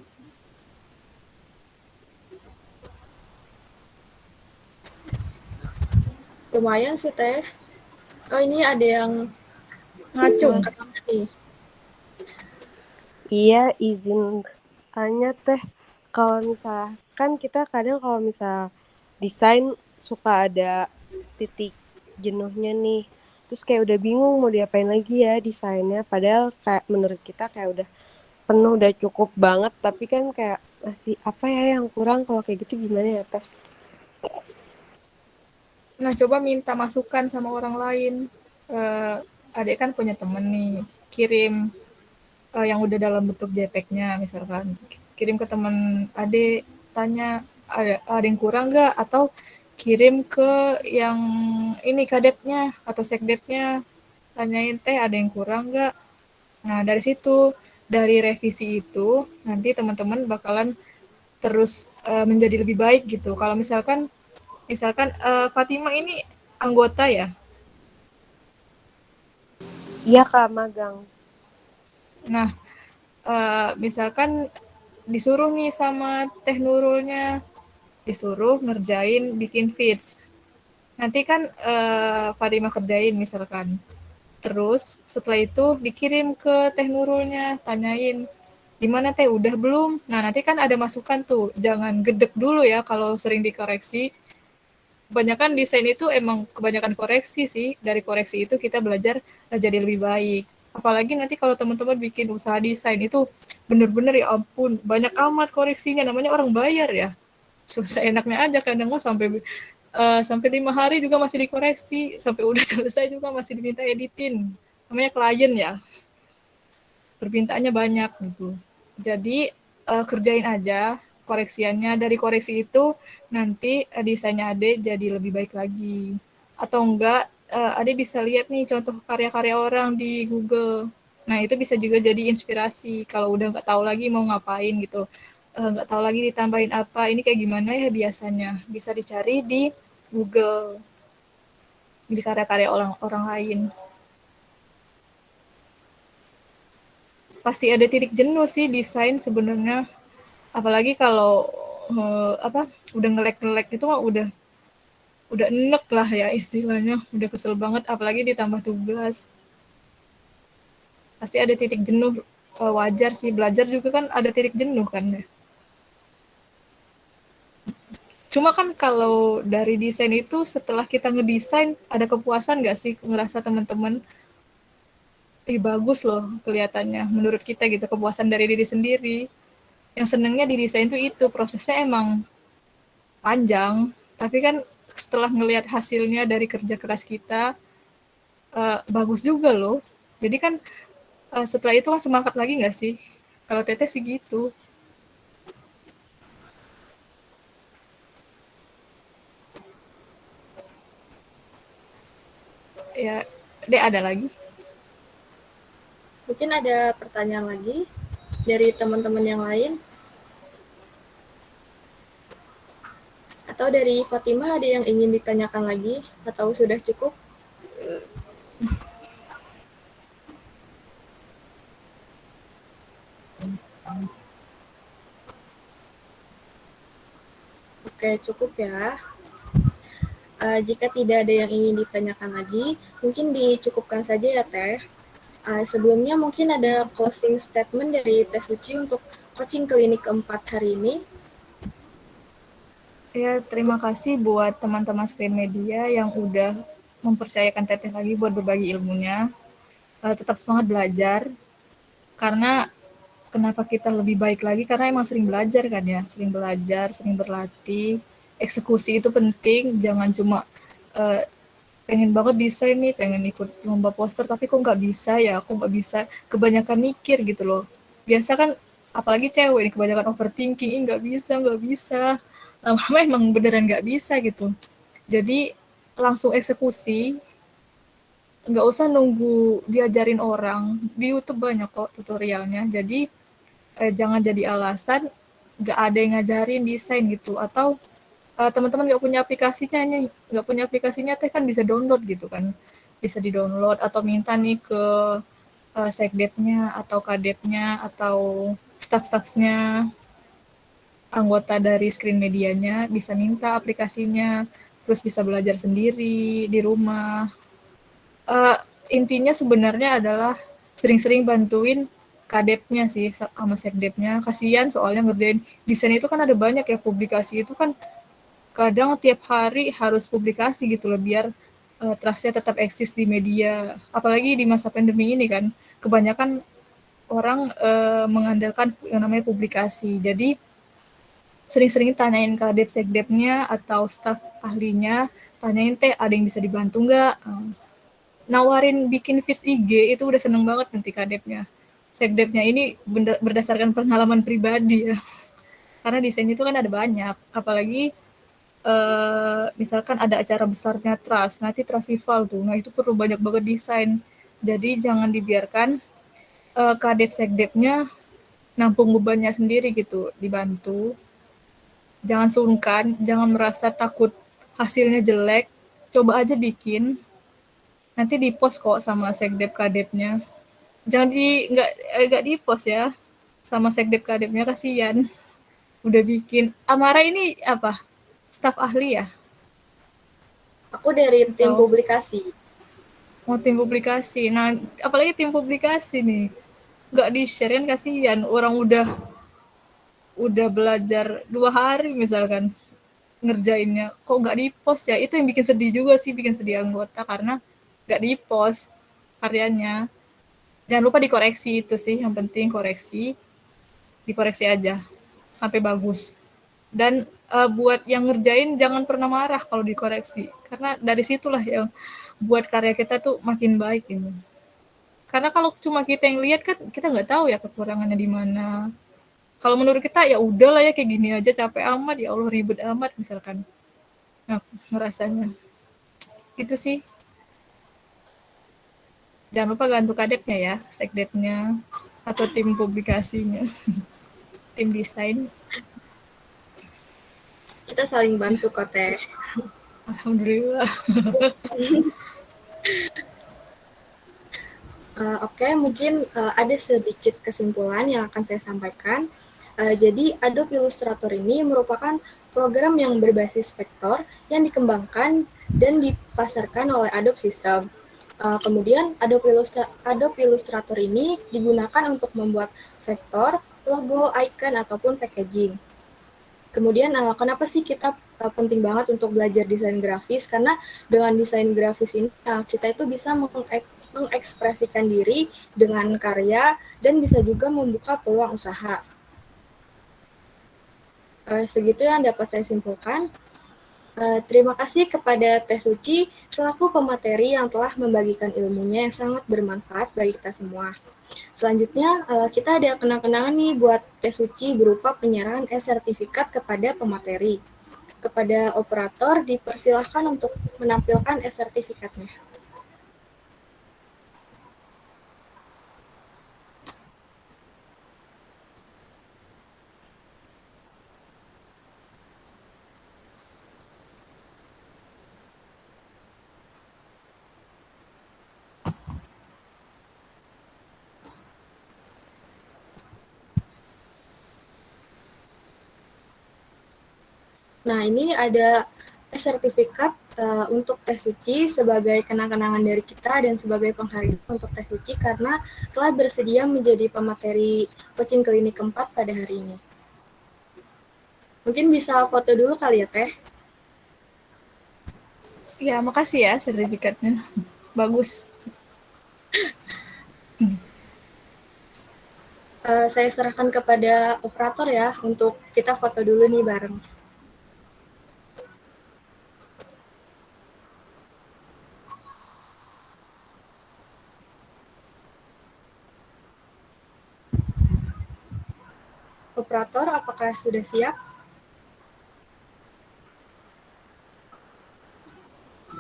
lumayan sih Teh. Oh ini ada yang Ngacung. angkat tangan nih. Iya, izin tanya teh. Kalau misal kan kita kadang kalau misal desain suka ada titik jenuhnya nih. Terus kayak udah bingung mau diapain lagi ya desainnya. Padahal kayak menurut kita kayak udah penuh, udah cukup banget. Tapi kan kayak masih apa ya yang kurang, kalau kayak gitu gimana ya teh? Nah, coba minta masukan sama orang lain. Eh, Adik kan punya temen nih, kirim yang udah dalam bentuk JPEG-nya misalkan. Kirim ke temen adik, tanya ada yang kurang nggak? Atau kirim ke yang ini kadepnya atau sekdepnya, tanyain teh ada yang kurang nggak? Nah, dari situ, dari revisi itu, nanti teman-teman bakalan terus menjadi lebih baik gitu. Kalau misalkan Fatima ini anggota ya. Iya Kak, magang. Nah, misalkan disuruh nih sama Teh Nurulnya, disuruh ngerjain bikin feeds. Nanti kan Fatima kerjain misalkan. Terus setelah itu dikirim ke Teh Nurulnya, tanyain gimana Teh udah belum? Nah, nanti kan ada masukan tuh. Jangan gedek dulu ya kalau sering dikoreksi. Kebanyakan desain itu emang kebanyakan koreksi sih. Dari koreksi itu kita belajar jadi lebih baik. Apalagi nanti kalau teman-teman bikin usaha desain itu bener-bener ya ampun, banyak amat koreksinya. Namanya orang bayar ya. Susah enaknya aja kadang mah sampai 5 hari juga masih dikoreksi, sampai udah selesai juga masih diminta editin. Namanya klien ya, permintaannya banyak gitu. Jadi kerjain aja koreksiannya. Dari koreksi itu nanti desainnya Ade jadi lebih baik lagi. Atau enggak Ade bisa lihat nih contoh karya-karya orang di Google. Nah itu bisa juga jadi inspirasi kalau udah nggak tahu lagi mau ngapain gitu. Nggak tahu lagi ditambahin apa. Ini kayak gimana ya biasanya. Bisa dicari di Google di karya-karya orang-orang lain. Pasti ada titik jenuh sih desain sebenarnya, apalagi kalau apa udah ngelek-ngelek itu mah udah enek lah ya istilahnya, udah kesel banget apalagi ditambah tugas. Pasti ada titik jenuh, wajar sih belajar juga kan ada titik jenuh kan ya. Cuma kan kalau dari desain itu setelah kita ngedesain ada kepuasan gak sih ngerasa teman-teman bagus loh kelihatannya menurut kita gitu, kepuasan dari diri sendiri. Yang senengnya di desain tuh itu prosesnya emang panjang, tapi kan setelah ngelihat hasilnya dari kerja keras kita, bagus juga loh. Jadi kan setelah itu kan semangat lagi nggak sih? Kalau Teteh sih gitu. Ya, Dek ada lagi. Mungkin ada pertanyaan lagi. dari teman-teman yang lain? Atau dari Fatimah ada yang ingin ditanyakan lagi? Atau sudah cukup? Oke, cukup ya. Jika tidak ada yang ingin ditanyakan lagi, mungkin dicukupkan saja ya Teh. Sebelumnya mungkin ada closing statement dari Teh Suci untuk coaching klinik keempat hari ini. Ya, terima kasih buat teman-teman screen media yang udah mempercayakan Teteh lagi buat berbagi ilmunya. Tetap semangat belajar, karena kenapa kita lebih baik lagi, karena emang sering belajar kan ya, sering belajar, sering berlatih. Eksekusi itu penting, jangan cuma uh, pengen banget desain nih, pengen ikut lomba poster, tapi kok nggak bisa ya, aku nggak bisa, kebanyakan mikir gitu loh. Biasa kan, apalagi cewek nih, kebanyakan overthinking, nggak bisa, lama-lama emang beneran nggak bisa gitu. Jadi langsung eksekusi, nggak usah nunggu diajarin orang, di YouTube banyak kok tutorialnya, jadi jangan jadi alasan nggak ada yang ngajarin desain gitu, atau teman-teman nggak punya aplikasinya teh kan bisa download gitu kan, bisa di download atau minta nih ke sekdepnya atau kadepnya atau staff-staffnya, anggota dari screen medianya bisa minta aplikasinya, terus bisa belajar sendiri di rumah. uh, Intinya sebenarnya adalah sering-sering bantuin kadepnya sih sama sekdepnya, kasihan soalnya ngerjain desain itu kan ada banyak ya, publikasi itu kan kadang tiap hari harus publikasi gitu loh, biar trustnya tetap eksis di media, apalagi di masa pandemi ini kan kebanyakan orang mengandalkan yang namanya publikasi. Jadi sering-sering tanyain kadep sekdepnya atau staf ahlinya, tanyain teh ada yang bisa dibantu nggak. Nawarin bikin feed IG itu udah seneng banget nanti kadepnya. Sekdepnya ini berdasarkan pengalaman pribadi ya. Karena desain itu kan ada banyak, apalagi misalkan ada acara besarnya trust, nanti trasival tuh, nah itu perlu banyak banget desain. Jadi jangan dibiarkan kadep sekdepnya nampung bebannya sendiri gitu, dibantu. Jangan sungkan, jangan merasa takut hasilnya jelek, coba aja bikin, nanti di post kok sama sekdep kadepnya. Jangan nggak di post ya sama sekdep kadepnya, kasihan udah bikin. Amara ini apa, staf ahli ya Aku dari tim atau publikasi. mau tim publikasi? Nah, apalagi tim publikasi nih nggak di share kan, kasihan orang udah belajar 2 hari misalkan ngerjainnya, kok nggak di post ya, itu yang bikin sedih juga sih, bikin sedih anggota karena nggak di post karyanya. Jangan lupa dikoreksi, itu sih yang penting, dikoreksi aja sampai bagus. Dan buat yang ngerjain jangan pernah marah kalau dikoreksi, karena dari situlah yang buat karya kita tuh makin baik ini. Karena kalau cuma kita yang lihat kan kita nggak tahu ya kekurangannya di mana. Kalau menurut kita ya udahlah ya kayak gini aja, capek amat ya Allah, ribet amat misalkan. Nah, ngerasanya itu sih. Jangan lupa gantu kadepnya ya, sekdepnya atau tim publikasinya, tim desain. Kita saling bantu kok Teh. Alhamdulillah. Oke, mungkin ada sedikit kesimpulan yang akan saya sampaikan. Jadi Adobe Illustrator ini merupakan program yang berbasis vektor yang dikembangkan dan dipasarkan oleh Adobe System. Kemudian Adobe Illustrator ini digunakan untuk membuat vektor, logo, icon, ataupun packaging. Kemudian kenapa sih kita penting banget untuk belajar desain grafis? Karena dengan desain grafis ini kita itu bisa mengekspresikan diri dengan karya dan bisa juga membuka peluang usaha. Segitu yang dapat saya simpulkan. Terima kasih kepada Teh Suci selaku pemateri yang telah membagikan ilmunya yang sangat bermanfaat bagi kita semua. Selanjutnya, kita ada kenang-kenangan nih buat Teh Suci berupa penyerahan e-sertifikat kepada pemateri. Kepada operator dipersilahkan untuk menampilkan e-sertifikatnya. Nah, ini ada sertifikat untuk Teh Suci sebagai kenang-kenangan dari kita dan sebagai penghargaan untuk Teh Suci karena telah bersedia menjadi pemateri coaching klinik keempat pada hari ini. Mungkin bisa foto dulu kali ya, Teh? Ya, makasih ya sertifikatnya. Bagus. Saya serahkan kepada operator ya untuk kita foto dulu nih bareng. Operator, apakah sudah siap?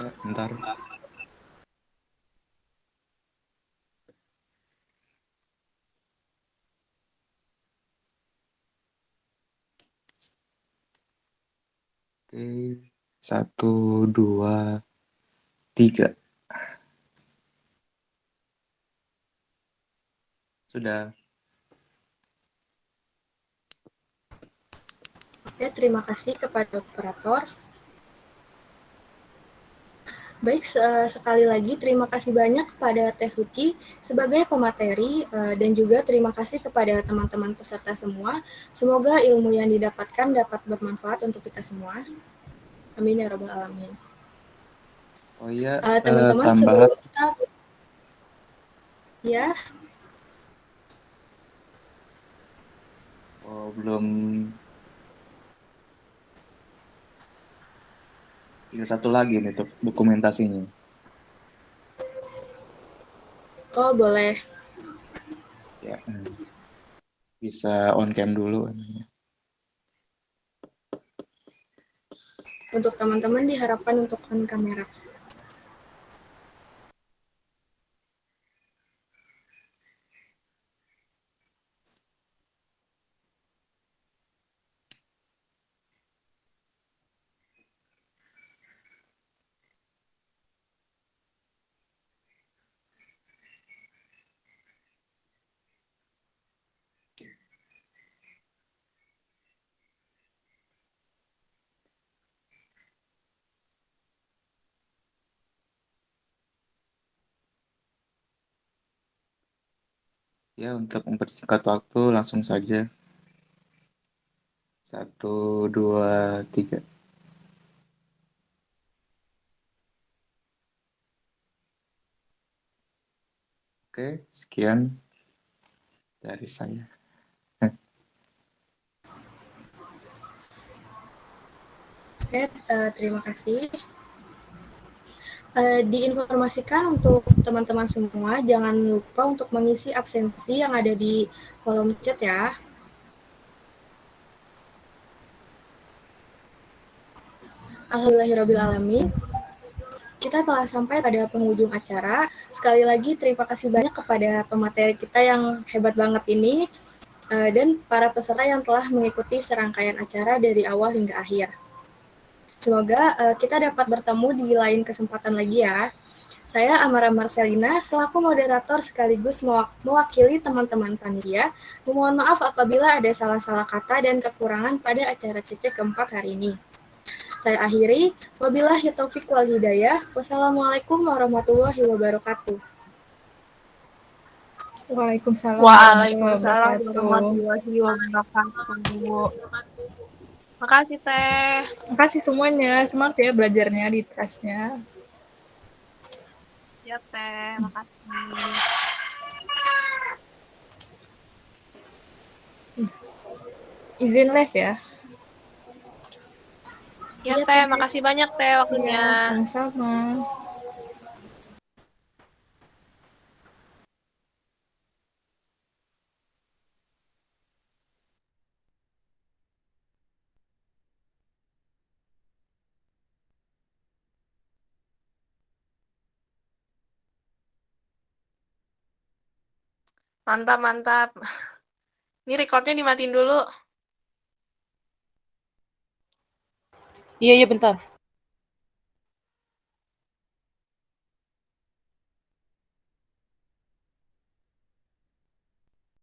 Ya, bentar. Oke, 1, 2, 3. Sudah. Oke, terima kasih kepada operator. Baik, sekali lagi terima kasih banyak kepada Teh Suci sebagai pemateri dan juga terima kasih kepada teman-teman peserta semua. Semoga ilmu yang didapatkan dapat bermanfaat untuk kita semua. Amin ya rabbal alamin. Oh iya, Teman-teman tambahan. sebelum kita ya, Oh, belum. Ada satu lagi nih untuk dokumentasinya. oh boleh. Ya, bisa on cam dulu. Untuk teman-teman diharapkan untuk on kamera. Ya, untuk mempersingkat waktu langsung saja. 1, 2, 3. Oke, sekian dari saya. Oke, terima kasih. Diinformasikan untuk teman-teman semua, jangan lupa untuk mengisi absensi yang ada di kolom chat ya. Alhamdulillahirrahmanirrahim. Kita telah sampai pada penghujung acara. Sekali lagi terima kasih banyak kepada pemateri kita yang hebat banget ini dan para peserta yang telah mengikuti serangkaian acara dari awal hingga akhir. Semoga kita dapat bertemu di lain kesempatan lagi ya. Saya Amara Marcelina, selaku moderator sekaligus mewakili teman-teman panitia. Mohon maaf apabila ada salah-salah kata dan kekurangan pada acara CC keempat hari ini. Saya akhiri, wabillahi taufik wal hidayah. Wassalamualaikum warahmatullahi wabarakatuh. Waalaikumsalam warahmatullahi Waalaikumsalam wabarakatuh. warahmatullahi wabarakatuh. Makasih, Teh. Makasih semuanya. Semangat ya belajarnya di tasnya. Siap, Teh. Makasih. Izin live ya. Ya, Teh. Makasih banyak, Teh, waktunya. Ya, sama-sama. Mantap, mantap. Ini recordnya dimatiin dulu. Iya, bentar.